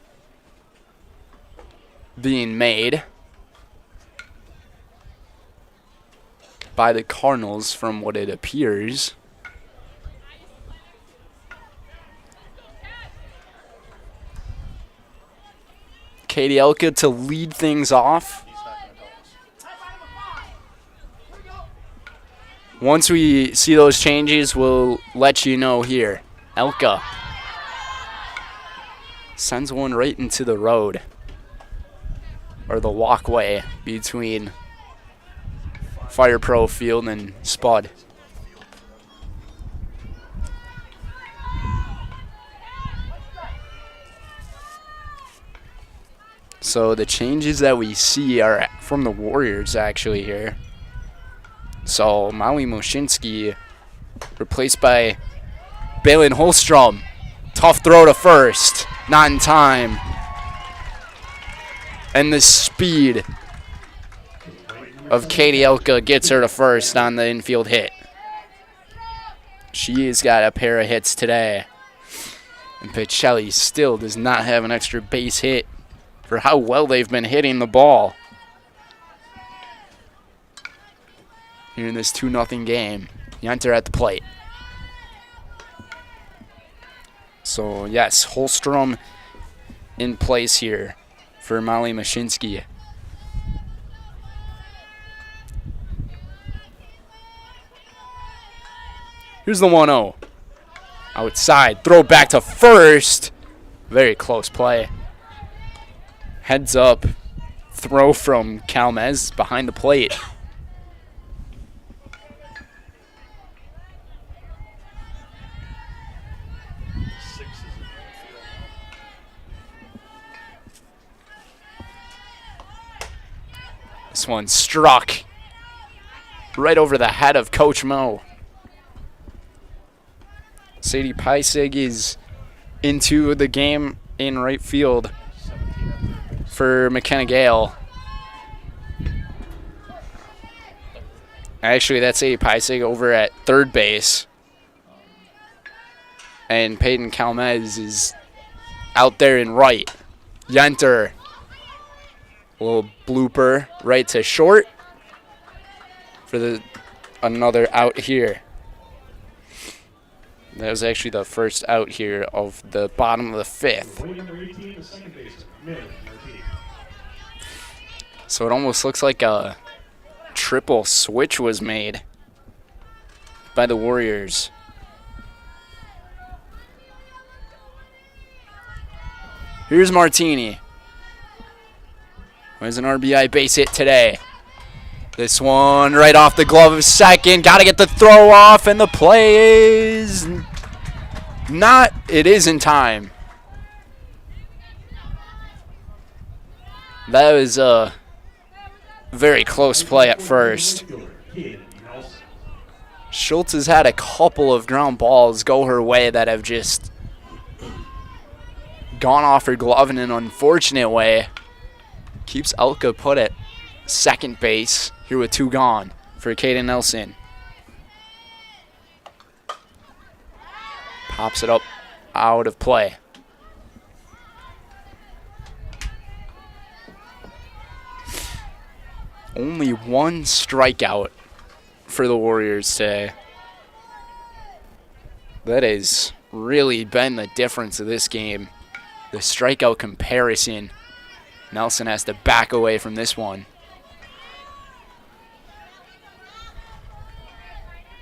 being made by the Cardinals from what it appears. Katie Elka to lead things off. Once we see those changes, we'll let you know here. Elka sends one right into the road, or the walkway between Fire Pro Field and Spud. So the changes that we see are from the Warriors actually here. So Molly Moshinsky replaced by Balin Holstrom. Tough throw to first, not in time. And the speed of Katie Elka gets her to first on the infield hit. She has got a pair of hits today. And Pacelli still does not have an extra base hit for how well they've been hitting the ball here in this 2-0 game. Yenter at the plate. So, yes, Holstrom in place here for Molly Mashinsky. Here's the 1-0. Outside. Throw back to first. Very close play. Heads up. Throw from Calmez behind the plate. This one struck right over the head of Coach Mo. Sadie Peisig is into the game in right field for McKenna Gale. Actually, that's Sadie Peisig over at third base. And Peyton Calmez is out there in right. Yenter. A little blooper right to short for another out here. That was actually the first out here of the bottom of the fifth. So it almost looks like a triple switch was made by the Warriors. Here's Martini. There's an RBI base hit today. This one right off the glove of second. Got to get the throw off, and the play is not. It is in time. That was a very close play at first. Schultz has had a couple of ground balls go her way that have just gone off her glove in an unfortunate way. Keeps Elka put at second base here with two gone for Kaden Nelson. Pops it up out of play. Only one strikeout for the Warriors today. That has really been the difference of this game. The strikeout comparison. Nelson has to back away from this one.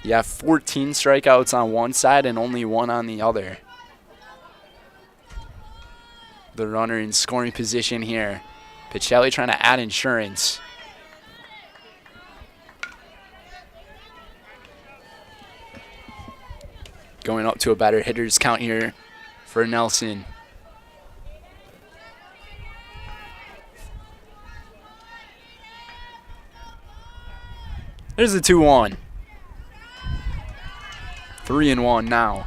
You have 14 strikeouts on one side and only one on the other. The runner in scoring position here. Pacelli trying to add insurance. Going up to a batter hitters count here for Nelson. There's the 2-1. 3-1 now.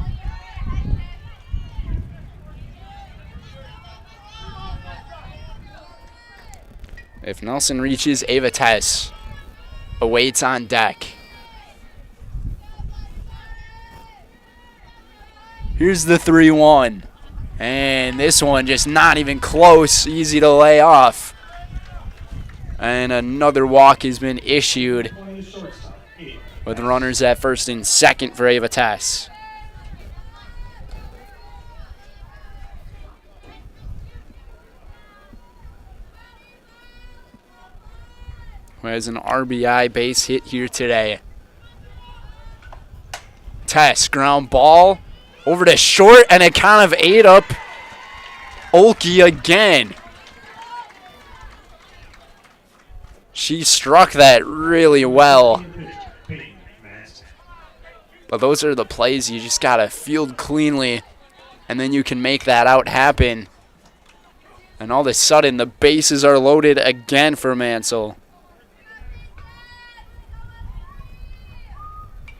If Nelson reaches, Ava Tess awaits on deck. Here's the 3-1. And this one just not even close. Easy to lay off. And another walk has been issued with runners at first and second for Ava Tess. Who has an RBI base hit here today. Tess, ground ball over to short, and it kind of ate up Olkey again. She struck that really well. But those are the plays you just got to field cleanly, and then you can make that out happen. And all of a sudden, the bases are loaded again for Mansell.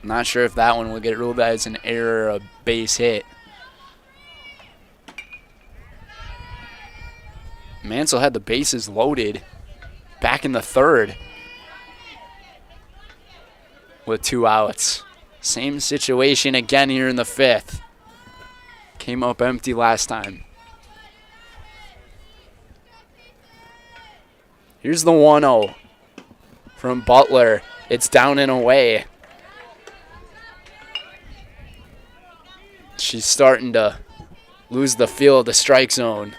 Not sure if that one will get ruled as an error or a base hit. Mansell had the bases loaded back in the third with 2 outs. Same situation again here in the fifth. Came up empty last time. Here's the 1-0 from Butler. It's down and away. She's starting to lose the feel of the strike zone.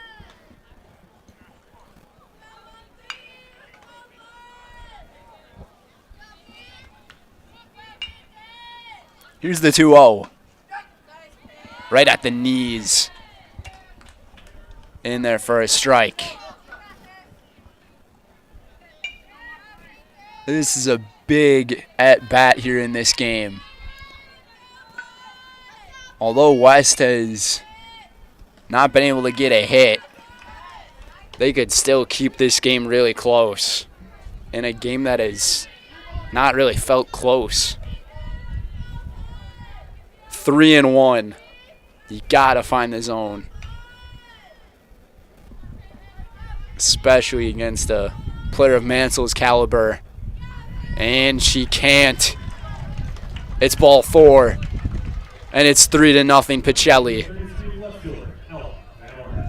Here's the 2-0. Right at the knees. In there for a strike. This is a big at-bat here in this game. Although West has not been able to get a hit, they could still keep this game really close. In a game that has not really felt close. 3-1. You gotta find the zone. Especially against a player of Mansell's caliber. And she can't. It's ball 4. And it's 3-0 Pacelli.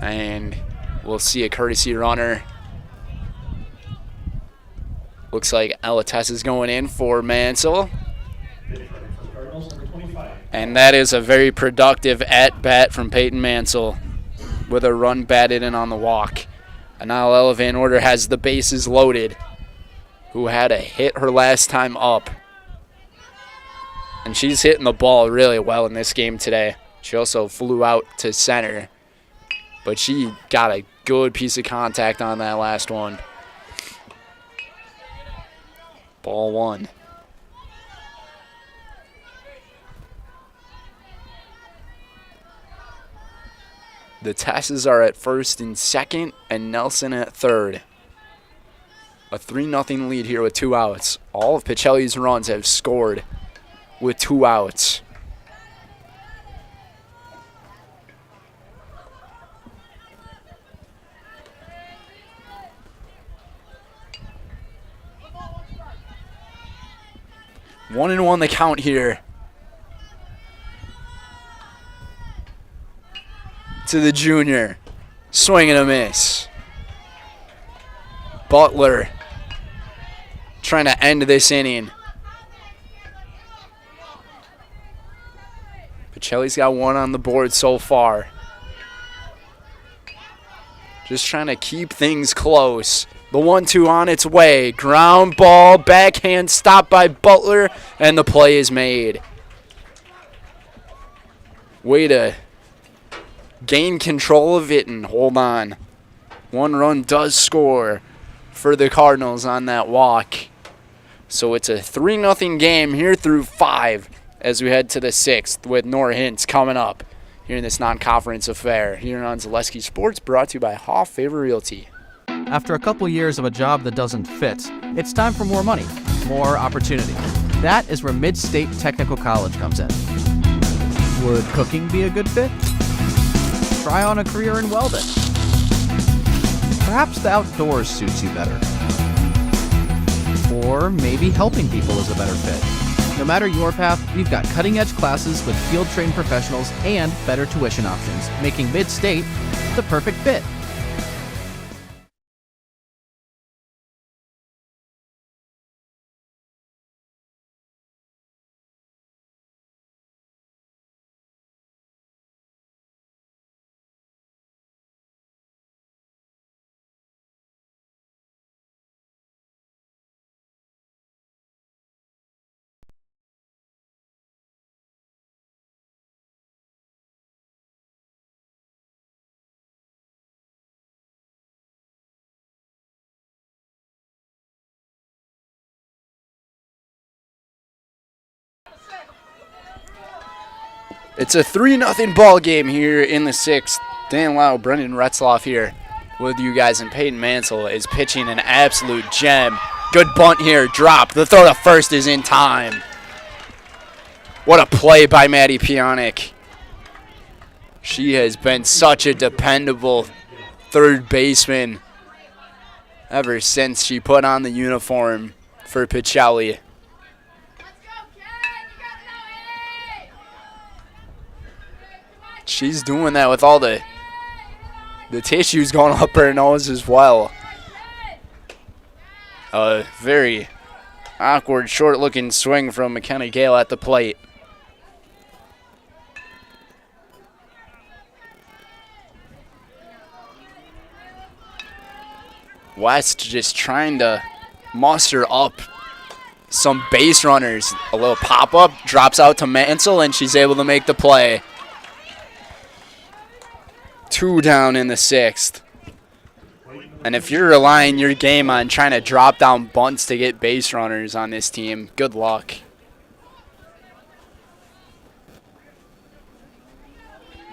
And we'll see a courtesy runner. Looks like Ella Tess is going in for Mansell. And that is a very productive at-bat from Peyton Mansell with a run batted in on the walk. And now Ella Van Order has the bases loaded, who had a hit her last time up. And she's hitting the ball really well in this game today. She also flew out to center, but she got a good piece of contact on that last one. Ball 1. The Tesses are at first and second, and Nelson at third. A 3-0 lead here with 2 outs. All of Pacelli's runs have scored with 2 outs. One and one the count here. To the junior. Swing and a miss. Butler trying to end this inning. Pacelli's got 1 on the board so far. Just trying to keep things close. The 1-2 on its way. Ground ball, backhand stopped by Butler, and the play is made. Way to gain control of it and hold on. 1 run does score for the Cardinals on that walk. So it's a 3-0 game here through 5 as we head to the 6th with Nora Hintz coming up here in this non-conference affair here on Zaleski Sports, brought to you by Hoff Favor Realty. After a couple years of a job that doesn't fit, it's time for more money, more opportunity. That is where Mid-State Technical College comes in. Would cooking be a good fit? Try on a career in welding. Perhaps the outdoors suits you better. Or maybe helping people is a better fit. No matter your path, we've got cutting-edge classes with field-trained professionals and better tuition options, making Mid-State the perfect fit. It's a 3-0 ball game here in the 6th. Dan Lau, Brendan Retzloff here with you guys, and Peyton Mansell is pitching an absolute gem. Good bunt here, drop. The throw to first is in time. What a play by Maddie Pionic. She has been such a dependable third baseman ever since she put on the uniform for Pacelli. She's doing that with all the tissues going up her nose as well. A very awkward, short-looking swing from McKenna Gale at the plate. West just trying to muster up some base runners. A little pop-up, drops out to Mansell, and she's able to make the play. 2 down in the 6th. And if you're relying your game on trying to drop down bunts to get base runners on this team, good luck.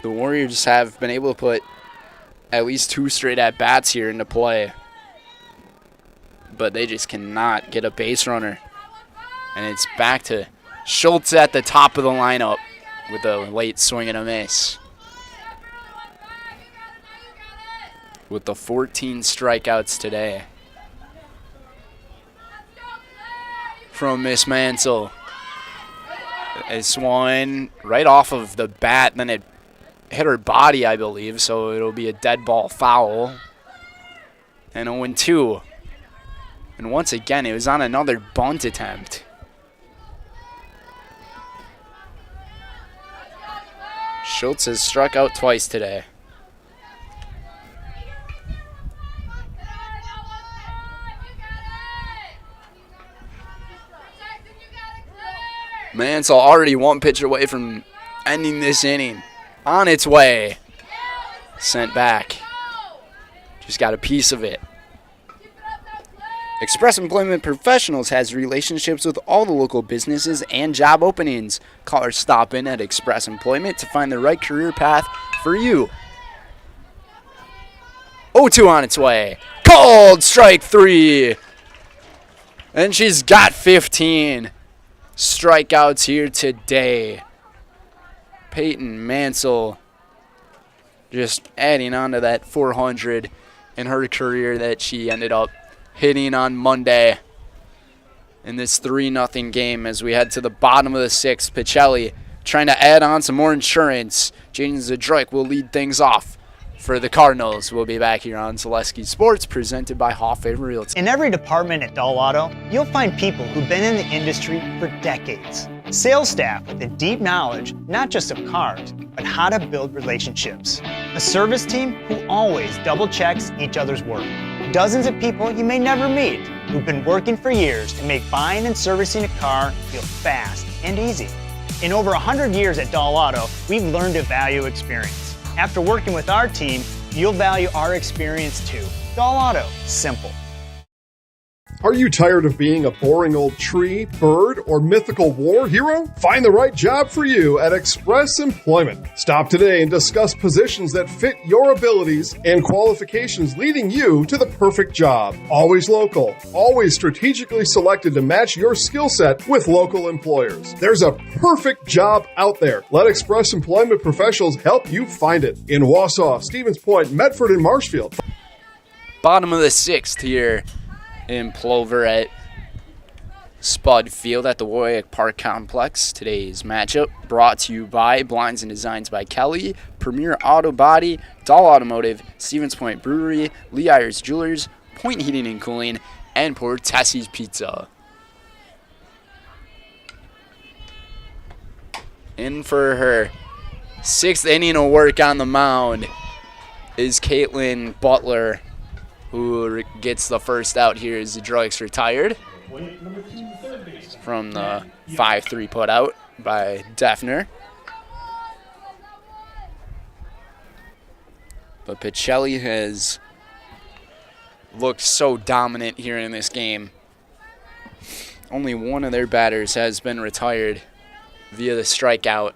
The Warriors have been able to put at least 2 straight at-bats here into play. But they just cannot get a base runner. And it's back to Schultz at the top of the lineup with a late swing and a miss. With the 14 strikeouts today from Miss Mansell. It swung right off of the bat, then it hit her body, I believe, so it'll be a dead ball foul. And 0-2. And once again, it was on another bunt attempt. Schultz has struck out twice today. Mansell already 1 pitch away from ending this inning. On its way. Sent back. Just got a piece of it. Express Employment Professionals has relationships with all the local businesses and job openings. Call or stop in at Express Employment to find the right career path for you. 0-2 on its way. Called strike 3. And she's got 15 strikeouts here today. Peyton Mansell just adding on to that 400 in her career that she ended up hitting on Monday in this 3-0 game as we head to the bottom of the 6th. Pacelli trying to add on some more insurance. James Zadroik will lead things off for the Cardinals. We'll be back here on Zaleski Sports, presented by Hoffa Realty. In every department at Dahl Auto, you'll find people who've been in the industry for decades. Sales staff with a deep knowledge, not just of cars, but how to build relationships. A service team who always double checks each other's work. Dozens of people you may never meet who've been working for years to make buying and servicing a car feel fast and easy. In over 100 years at Dahl Auto, we've learned to value experience. After working with our team, you'll value our experience too. Dahl Auto, simple. Are you tired of being a boring old tree, bird, or mythical war hero? Find the right job for you at Express Employment. Stop today and discuss positions that fit your abilities and qualifications, leading you to the perfect job. Always local, always strategically selected to match your skill set with local employers. There's a perfect job out there. Let Express Employment professionals help you find it. In Wausau, Stevens Point, Medford, and Marshfield. Bottom of the 6th here in Plover at Spud Field at the Warwick Park Complex. Today's matchup brought to you by Blinds and Designs by Kelly, Premier Auto Body, Dahl Automotive, Stevens Point Brewery, Lee Ayers Jewelers, Point Heating and Cooling, and Portesi's Pizza. In for her 6th inning of work on the mound is Caitlin Butler, who gets the first out here as the Zadroik's retired from the 5-3 put out by Defner. But Pacelli has looked so dominant here in this game. Only one of their batters has been retired via the strikeout.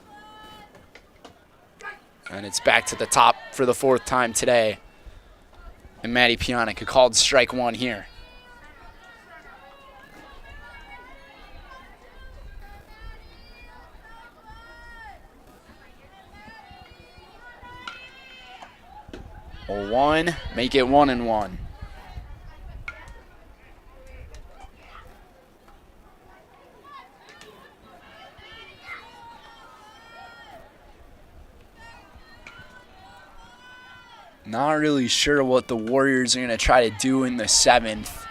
And it's back to the top for the 4th time today. And Maddie Pionica called strike 1 here. A 1, make it 1-1. Not really sure what the Warriors are going to try to do in the 7th.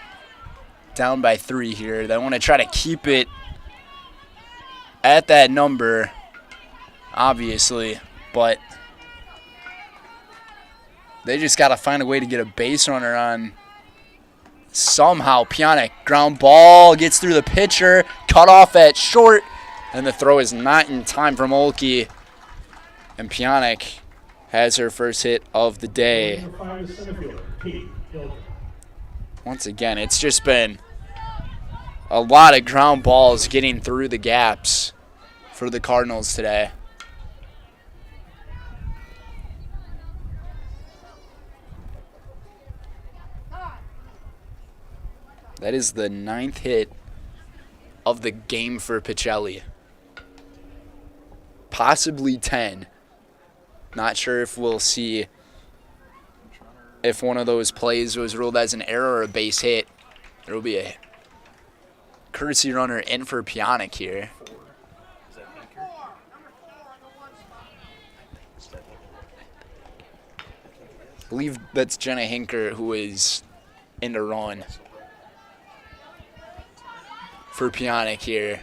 Down by 3 here. They want to try to keep it at that number, obviously, but they just got to find a way to get a base runner on somehow Pionic ground ball gets through the pitcher, cut off at short, and the throw is not in time from Olkey. And Pionic has her first hit of the day. Once again, it's just been a lot of ground balls getting through the gaps for the Cardinals today. That is the 9th hit of the game for Pacelli. Possibly 10. Not sure if we'll see if one of those plays was ruled as an error or a base hit. There will be a courtesy runner in for Pionic here. I believe that's Jenna Hinker who is in the run for Pionic here.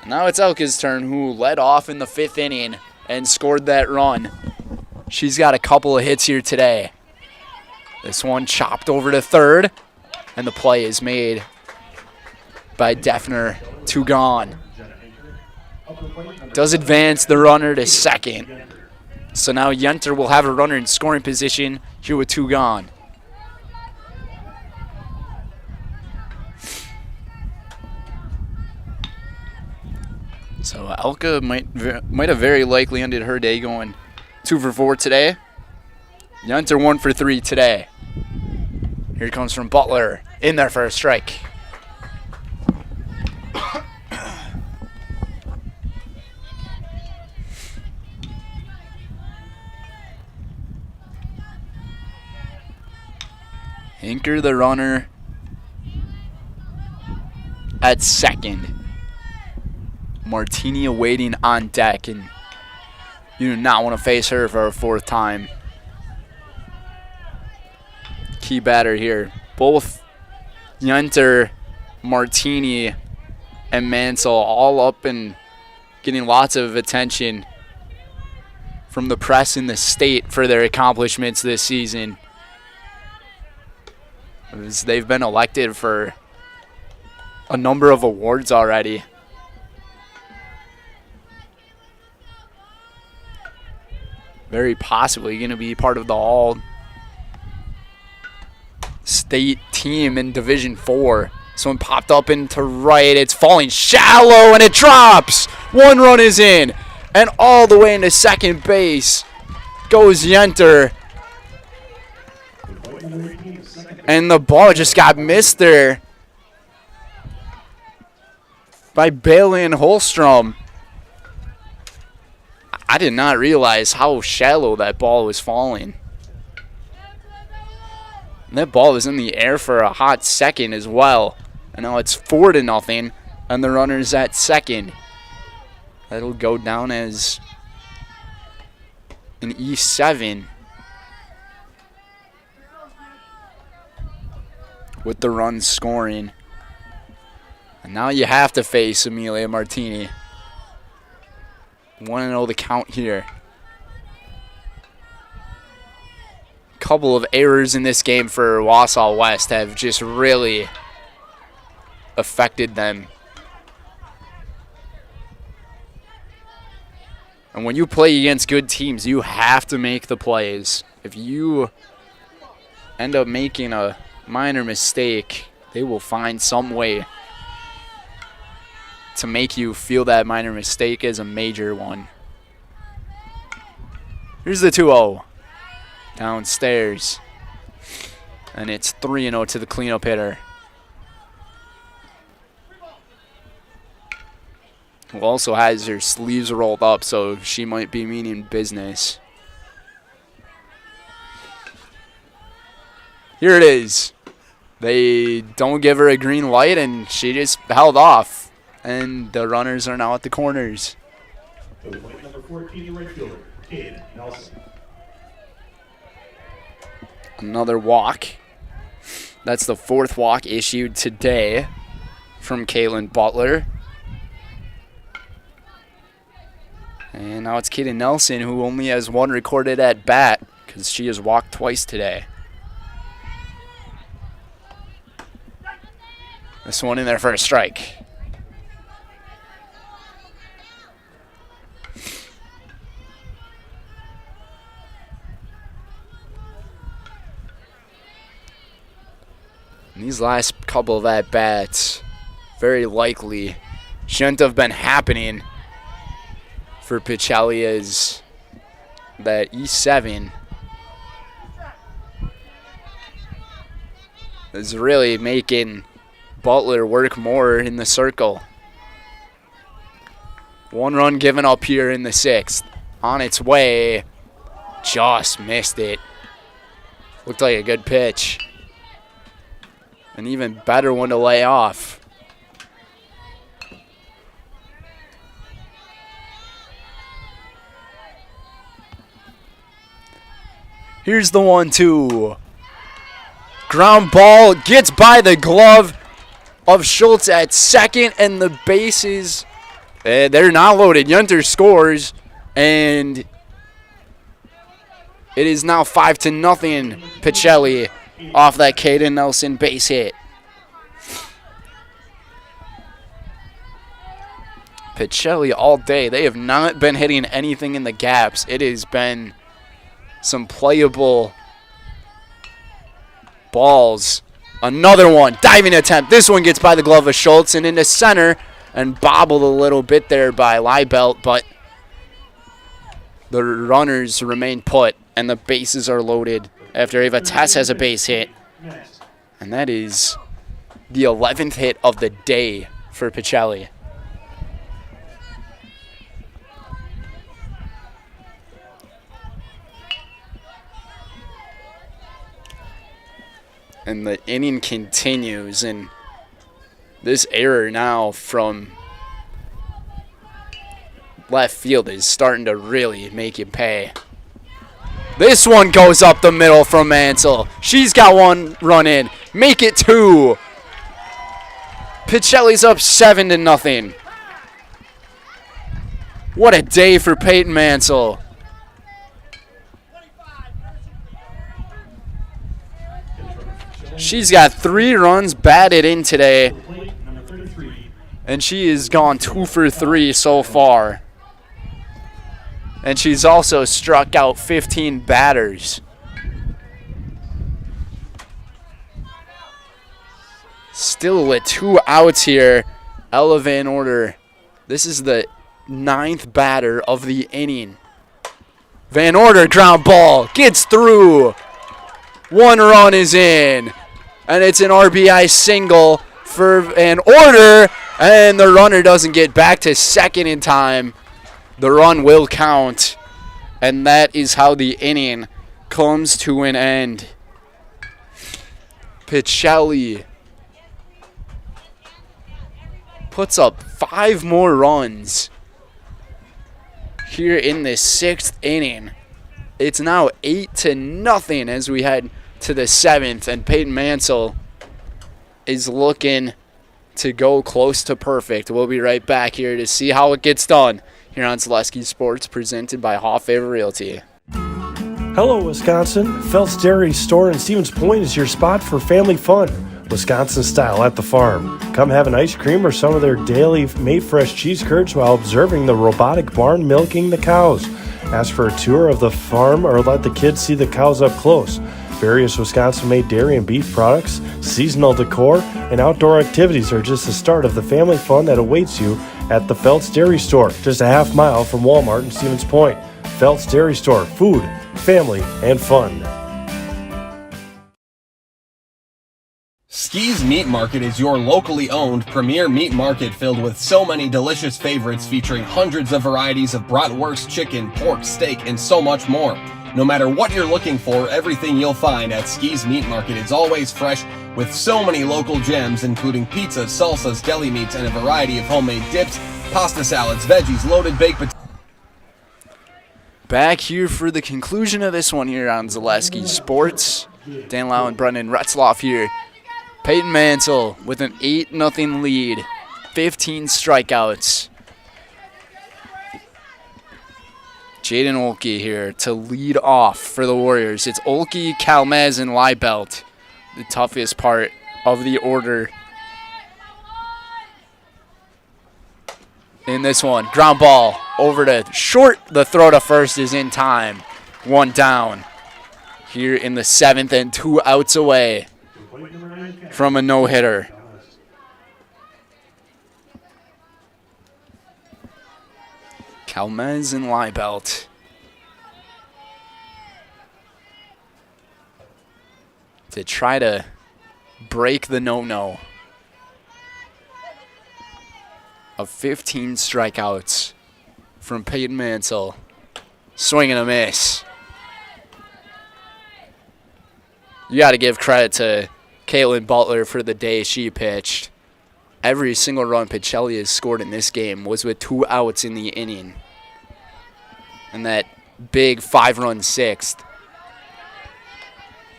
Now it's Elka's turn, who led off in the 5th inning and scored that run. She's got a couple of hits here today. This one chopped over to third, and the play is made by Defner. 2 gone. Does advance the runner to second. So now Yenter will have a runner in scoring position here with 2 gone. So Elka might have very likely ended her day going 2 for 4 today. Yenter 1 for 3 today. Here comes from Butler in there for a strike. Hinker the runner at second. Martini awaiting on deck, and you do not want to face her for a 4th time. Key batter here. Both Yenter, Martini, and Mansell all up and getting lots of attention from the press in the state for their accomplishments this season. As they've been elected for a number of awards already. Very possibly going to be part of the all-state team in Division 4. Someone popped up into right. It's falling shallow, and it drops. 1 run is in. And all the way into second base goes Yenter. And the ball just got missed there by Bailey and Holstrom. I did not realize how shallow that ball was falling. And that ball was in the air for a hot second as well. And now it's 4-0, and the runner's at second. That'll go down as an E7. With the run scoring. And now you have to face Amelia Martini. 1-0 the count here. Couple of errors in this game for Wausau West have just really affected them. And when you play against good teams, you have to make the plays. If you end up making a minor mistake, they will find some way to make you feel that minor mistake as a major one. Here's the 2-0 downstairs, and it's 3-0 to the cleanup hitter, who also has her sleeves rolled up, so she might be meaning business. Here it is. They don't give her a green light, and she just held off. And the runners are now at the corners. Number 14 right fielder, Kate Nelson. Another walk. That's the 4th walk issued today from Kaylin Butler. And now it's Kaden Nelson, who only has one recorded at bat because she has walked twice today. This one in there for a strike. And these last couple of at-bats, very likely, shouldn't have been happening for Pacelli, as that E7 is really making Butler work more in the circle. 1 run given up here in the 6th. On its way, just missed it. Looked like a good pitch. An even better one to lay off. Here's the 1-2. Ground ball gets by the glove of Schultz at second, and the bases, they're not loaded. Yunter scores, and it is now 5-0 Pacelli off that Kaden Nelson base hit. Pacelli all day. They have not been hitting anything in the gaps. It has been some playable balls. Another one. Diving attempt. This one gets by the glove of Schultz and into center and bobbled a little bit there by Liebelt, but the runners remain put and the bases are loaded after Ava Tess has a base hit. And that is the 11th hit of the day for Pacelli. And the inning continues, and this error now from left field is starting to really make you pay. This one goes up the middle from Mansell. She's got 1 run in. Make it 2. Pacelli's up 7-0. What a day for Peyton Mansell. She's got 3 runs batted in today, and she has gone 2 for 3 so far. And she's also struck out 15 batters. Still with 2 outs here. Ella Van Order. This is the 9th batter of the inning. Van Order ground ball. Gets through. 1 run is in. And it's an RBI single for Van Order. And the runner doesn't get back to second in time. The run will count, and that is how the inning comes to an end. Pacelli puts up 5 more runs here in the 6th inning. It's now 8-0 as we head to the 7th, and Peyton Mansell is looking to go close to perfect. We'll be right back here to see how it gets done here on Zaleski Sports, presented by Hall Favor Realty. Hello, Wisconsin. Phelps Dairy Store in Stevens Point is your spot for family fun, Wisconsin style at the farm. Come have an ice cream or some of their daily made fresh cheese curds while observing the robotic barn milking the cows. Ask for a tour of the farm or let the kids see the cows up close. Various Wisconsin-made dairy and beef products, seasonal decor, and outdoor activities are just the start of the family fun that awaits you at the Phelps Dairy Store, just a half mile from Walmart in Stevens Point. Phelps Dairy Store, food, family, and fun. Ski's Meat Market is your locally owned premier meat market filled with so many delicious favorites featuring hundreds of varieties of bratwurst, chicken, pork, steak, and so much more. No matter what you're looking for, everything you'll find at Ski's Meat Market is always fresh with so many local gems including pizzas, salsas, deli meats, and a variety of homemade dips, pasta salads, veggies, loaded baked potatoes. Back here for the conclusion of this one here on Zaleski Sports. Dan Lau and Brendan Retzloff here. Peyton Mansell with an 8-0 lead, 15 strikeouts. Jaden Olkey here to lead off for the Warriors. It's Olkey, Kalmez, and Liebelt, the toughest part of the order in this one. Ground ball over to short. The throw to first is in time. 1 down here in the 7th and 2 outs away from a no-hitter. Kalmez and Liebelt. To try to break the no-no of 15 strikeouts from Peyton Mansell. Swing and a miss. You got to give credit to Caitlin Butler for the day she pitched. Every single run Pacelli has scored in this game was with 2 outs in the inning. And that big 5-run 6th.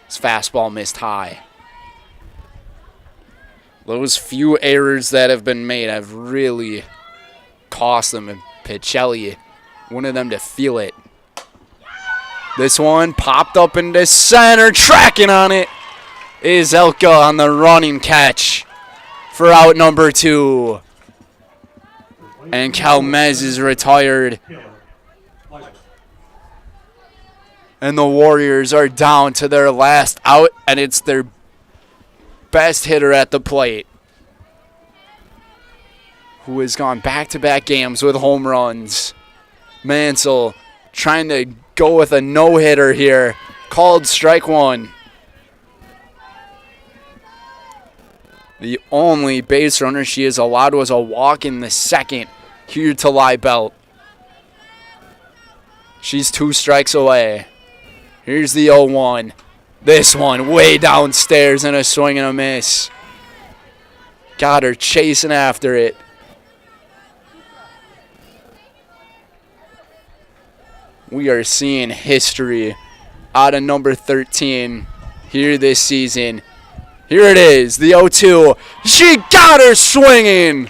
His fastball missed high. Those few errors that have been made have really cost them. And Pacelli wanted them to feel it. This one popped up into center. Tracking on it is Elka on the running catch for out number 2. And Kalmez is retired. And the Warriors are down to their last out, and it's their best hitter at the plate, who has gone back-to-back games with home runs. Mansell trying to go with a no-hitter here. Called strike 1. The only base runner she has allowed was a walk in the 2nd here to Liebelt. She's 2 strikes away. Here's the 0-1. This one way downstairs and a swing and a miss. Got her chasing after it. We are seeing history out of number 13 here this season. Here it is, the 0-2. She got her swinging.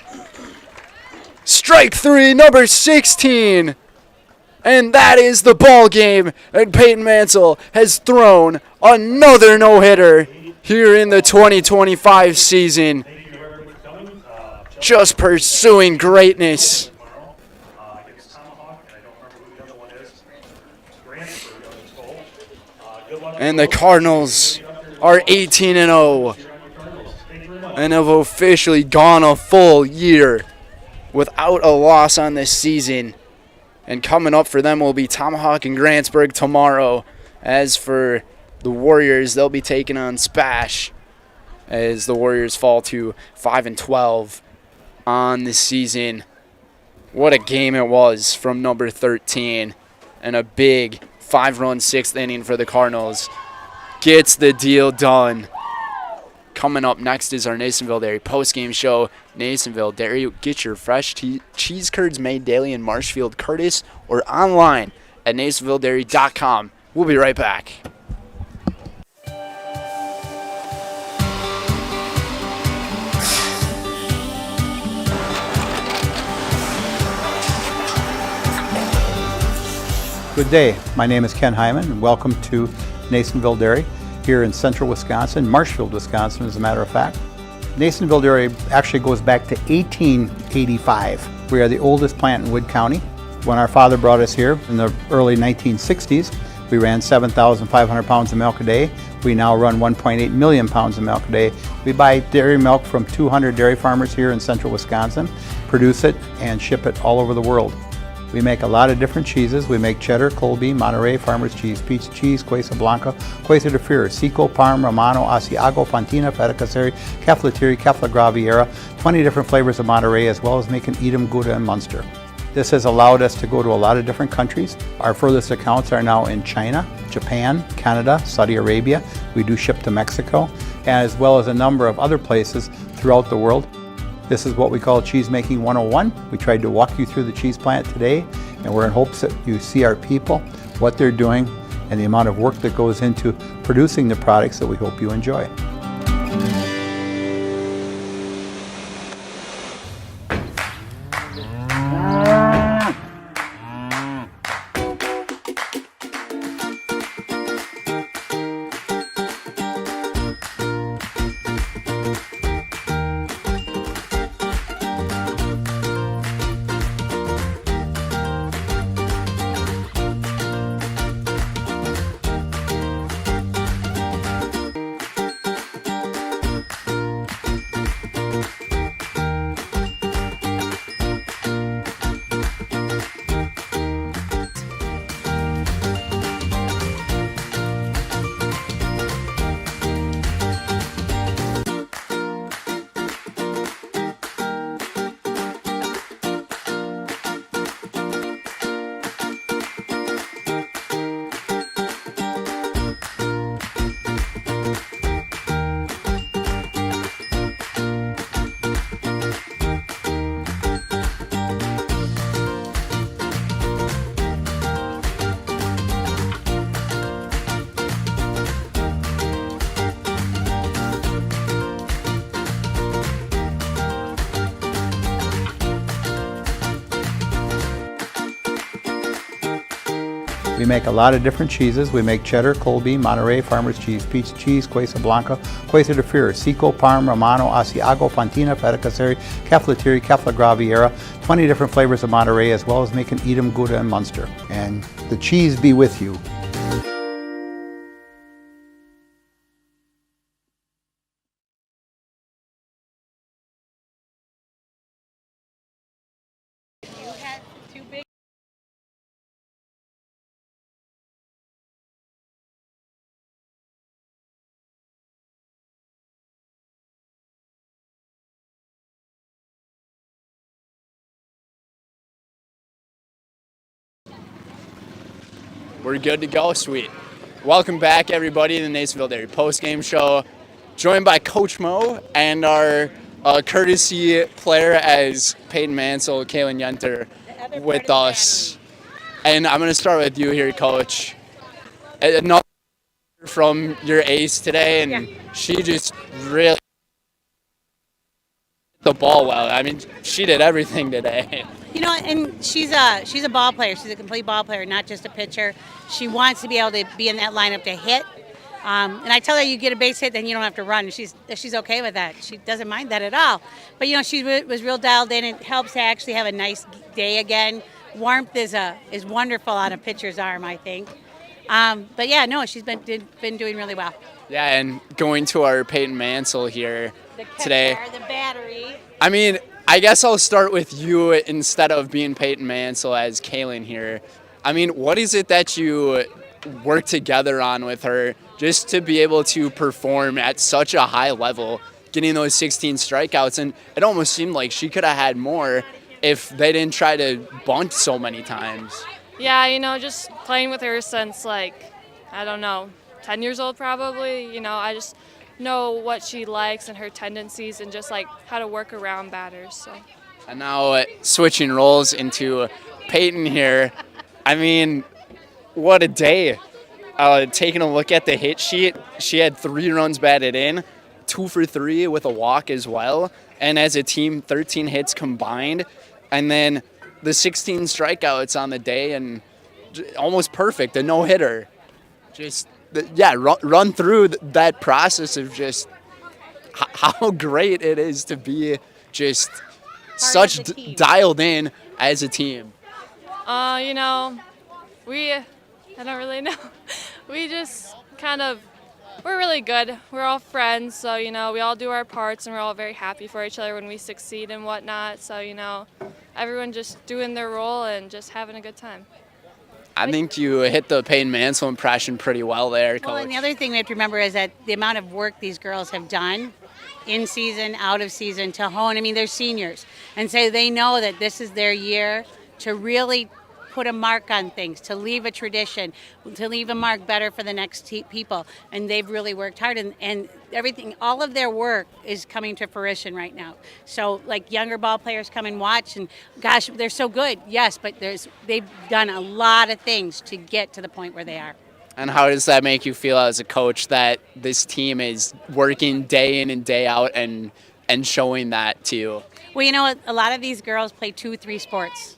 Strike 3, number 16. And that is the ball game. And Peyton Mansell has thrown another no-hitter here in the 2025 season. Just pursuing greatness. And the Cardinals are 18-0 and have officially gone a full year without a loss on this season. And coming up for them will be Tomahawk and Grantsburg tomorrow. As for the Warriors, they'll be taking on Spash as the Warriors fall to 5-12 on the season. What a game it was from number 13. And a big 5-run 6th inning for the Cardinals. Gets the deal done. Coming up next is our Nasonville Dairy post-game show. Nasonville Dairy, get your fresh cheese curds made daily in Marshfield, Curtis, or online at nasonvilledairy.com. We'll be right back. Good day. My name is Ken Hyman, and welcome to Nasonville Dairy here in central Wisconsin, Marshfield, Wisconsin, as a matter of fact. Nasonville Dairy actually goes back to 1885. We are the oldest plant in Wood County. When our father brought us here in the early 1960s, we ran 7,500 pounds of milk a day. We now run 1.8 million pounds of milk a day. We buy dairy milk from 200 dairy farmers here in central Wisconsin, produce it, and ship it all over the world. We make a lot of different cheeses. We make cheddar, Colby, Monterey, Farmer's Cheese, Peach Cheese, Quesa Blanca, Quesa de Freer, Seco, Parm, Romano, Asiago, Fontina, Feta Caseri, Caflatiri, Cafla Graviera, 20 different flavors of Monterey, as well as making Edam, Gouda, and Munster. This has allowed us to go to a lot of different countries. Our furthest accounts are now in China, Japan, Canada, Saudi Arabia. We do ship to Mexico, as well as a number of other places throughout the world. This is what we call Cheese Making 101. We tried to walk you through the cheese plant today, and we're in hopes that you see our people, what they're doing, and the amount of work that goes into producing the products that we hope you enjoy. make a lot of different cheeses. We make cheddar, Colby, Monterey, Farmer's Cheese, Pizza Cheese, Quesa Blanca, Quesa de Fir, Seco, Parm, Romano, Asiago, Fontina, Feta Caseri, Cafflatiri, Caffla Graviera, 20 different flavors of Monterey, as well as making Edam, Gouda, and Munster. And the cheese be with you. We're good to go, sweet. Welcome back, everybody, to the Nasonville Dairy post-game show. Joined by Coach Mo and our courtesy player as Peyton Mansell, Kaylin Yenter with us. And I'm going to start with you here, Coach. Another from your ace today, and she just really the ball well. I mean, she did everything today. You know, and she's a ball player. She's a complete ball player, not just a pitcher. She wants to be able to be in that lineup to hit. And I tell her, you get a base hit, then you don't have to run. She's okay with that. She doesn't mind that at all. But, you know, she was real dialed in. It helps to actually have a nice day again. Warmth is wonderful on a pitcher's arm, I think. But, yeah, no, she's been doing really well. Yeah, and going to our Peyton Mansell here today. The battery. I mean, I guess I'll start with you instead of being Peyton Mansell as Kaylin here. I mean, what is it that you work together on with her just to be able to perform at such a high level, getting those 16 strikeouts? And it almost seemed like she could have had more if they didn't try to bunt so many times. Yeah, you know, just playing with her since, like, I don't know, 10 years old probably. You know, I just know what she likes and her tendencies and just, like, how to work around batters. So. And now switching roles into Peyton here. I mean, what a day. Taking a look at the hit sheet, she had 3 runs batted in, 2 for 3 with a walk as well. And as a team, 13 hits combined. And then the 16 strikeouts on the day and almost perfect, a no-hitter. Just, run through that process of just how great it is to be just such dialed in as a team. You know, I don't really know. We just we're really good. We're all friends, so, you know, we all do our parts and we're all very happy for each other when we succeed and whatnot. So, you know, everyone just doing their role and just having a good time. I think you hit the Peyton Mansell impression pretty well there, Coach. Well, and the other thing we have to remember is that the amount of work these girls have done in season, out of season, to hone. I mean, they're seniors, and so they know that this is their year to really put a mark on things, to leave a tradition, to leave a mark better for the next people. And they've really worked hard, and everything, all of their work is coming to fruition right now. So, like, younger ball players come and watch, and gosh, they're so good, yes, but they've done a lot of things to get to the point where they are. And how does that make you feel as a coach that this team is working day in and day out and showing that to you? Well, you know, a lot of these girls play 2-3 sports.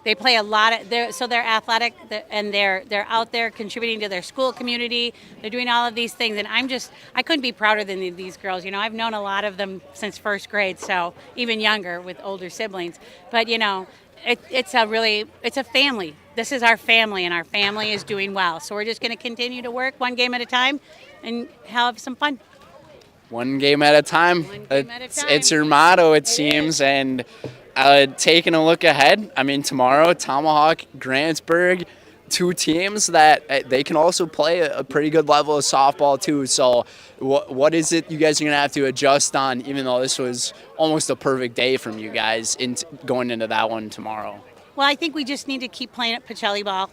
They play a lot of, so they're athletic, and they're out there contributing to their school community. They're doing all of these things, and I couldn't be prouder than these girls. You know, I've known a lot of them since first grade, so even younger with older siblings. But, you know, it's a family. This is our family, and our family is doing well. So we're just going to continue to work one game at a time and have some fun. One game at a time. It's your motto, it seems, and taking a look ahead, I mean, tomorrow, Tomahawk, Grantsburg, 2 teams that they can also play a pretty good level of softball too. So what is it you guys are going to have to adjust on, even though this was almost a perfect day from you guys going into that one tomorrow? Well, I think we just need to keep playing at Pacelli ball.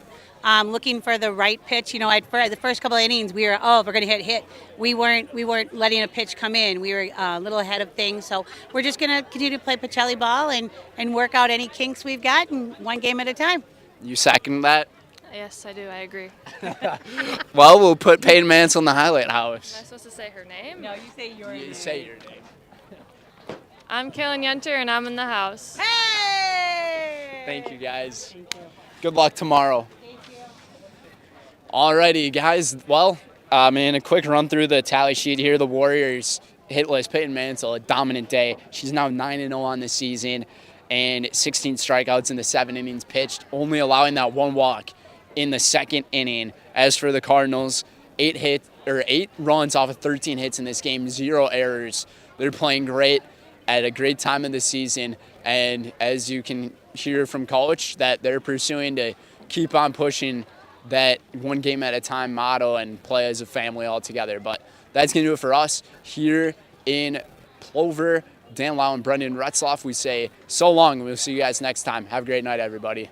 Looking for the right pitch. You know, the first couple of innings, we were, we're going to hit. We weren't letting a pitch come in. We were a little ahead of things. So we're just going to continue to play Pacelli ball and work out any kinks we've got, and one game at a time. You second that? Yes, I do. I agree. Well, we'll put Peyton Mansell in the highlight house. Am I supposed to say her name? No, you say your name. You say your name. I'm Kaylin Yenter, and I'm in the house. Hey! Thank you, guys. Thank you. Good luck tomorrow. Alrighty, guys. Well, a quick run through the tally sheet here. The Warriors hitless Peyton Mansell, a dominant day. She's now 9-0 on the season and 16 strikeouts in the 7 innings pitched, only allowing that 1 walk in the 2nd inning. As for the Cardinals, 8 runs off of 13 hits in this game, 0 errors. They're playing great at a great time of the season, and as you can hear from Coach, that they're pursuing to keep on pushing that 1 game at a time motto and play as a family all together. But that's going to do it for us here in Plover. Dan Lau and Brendan Retzloff, we say so long. We'll see you guys next time. Have a great night, everybody.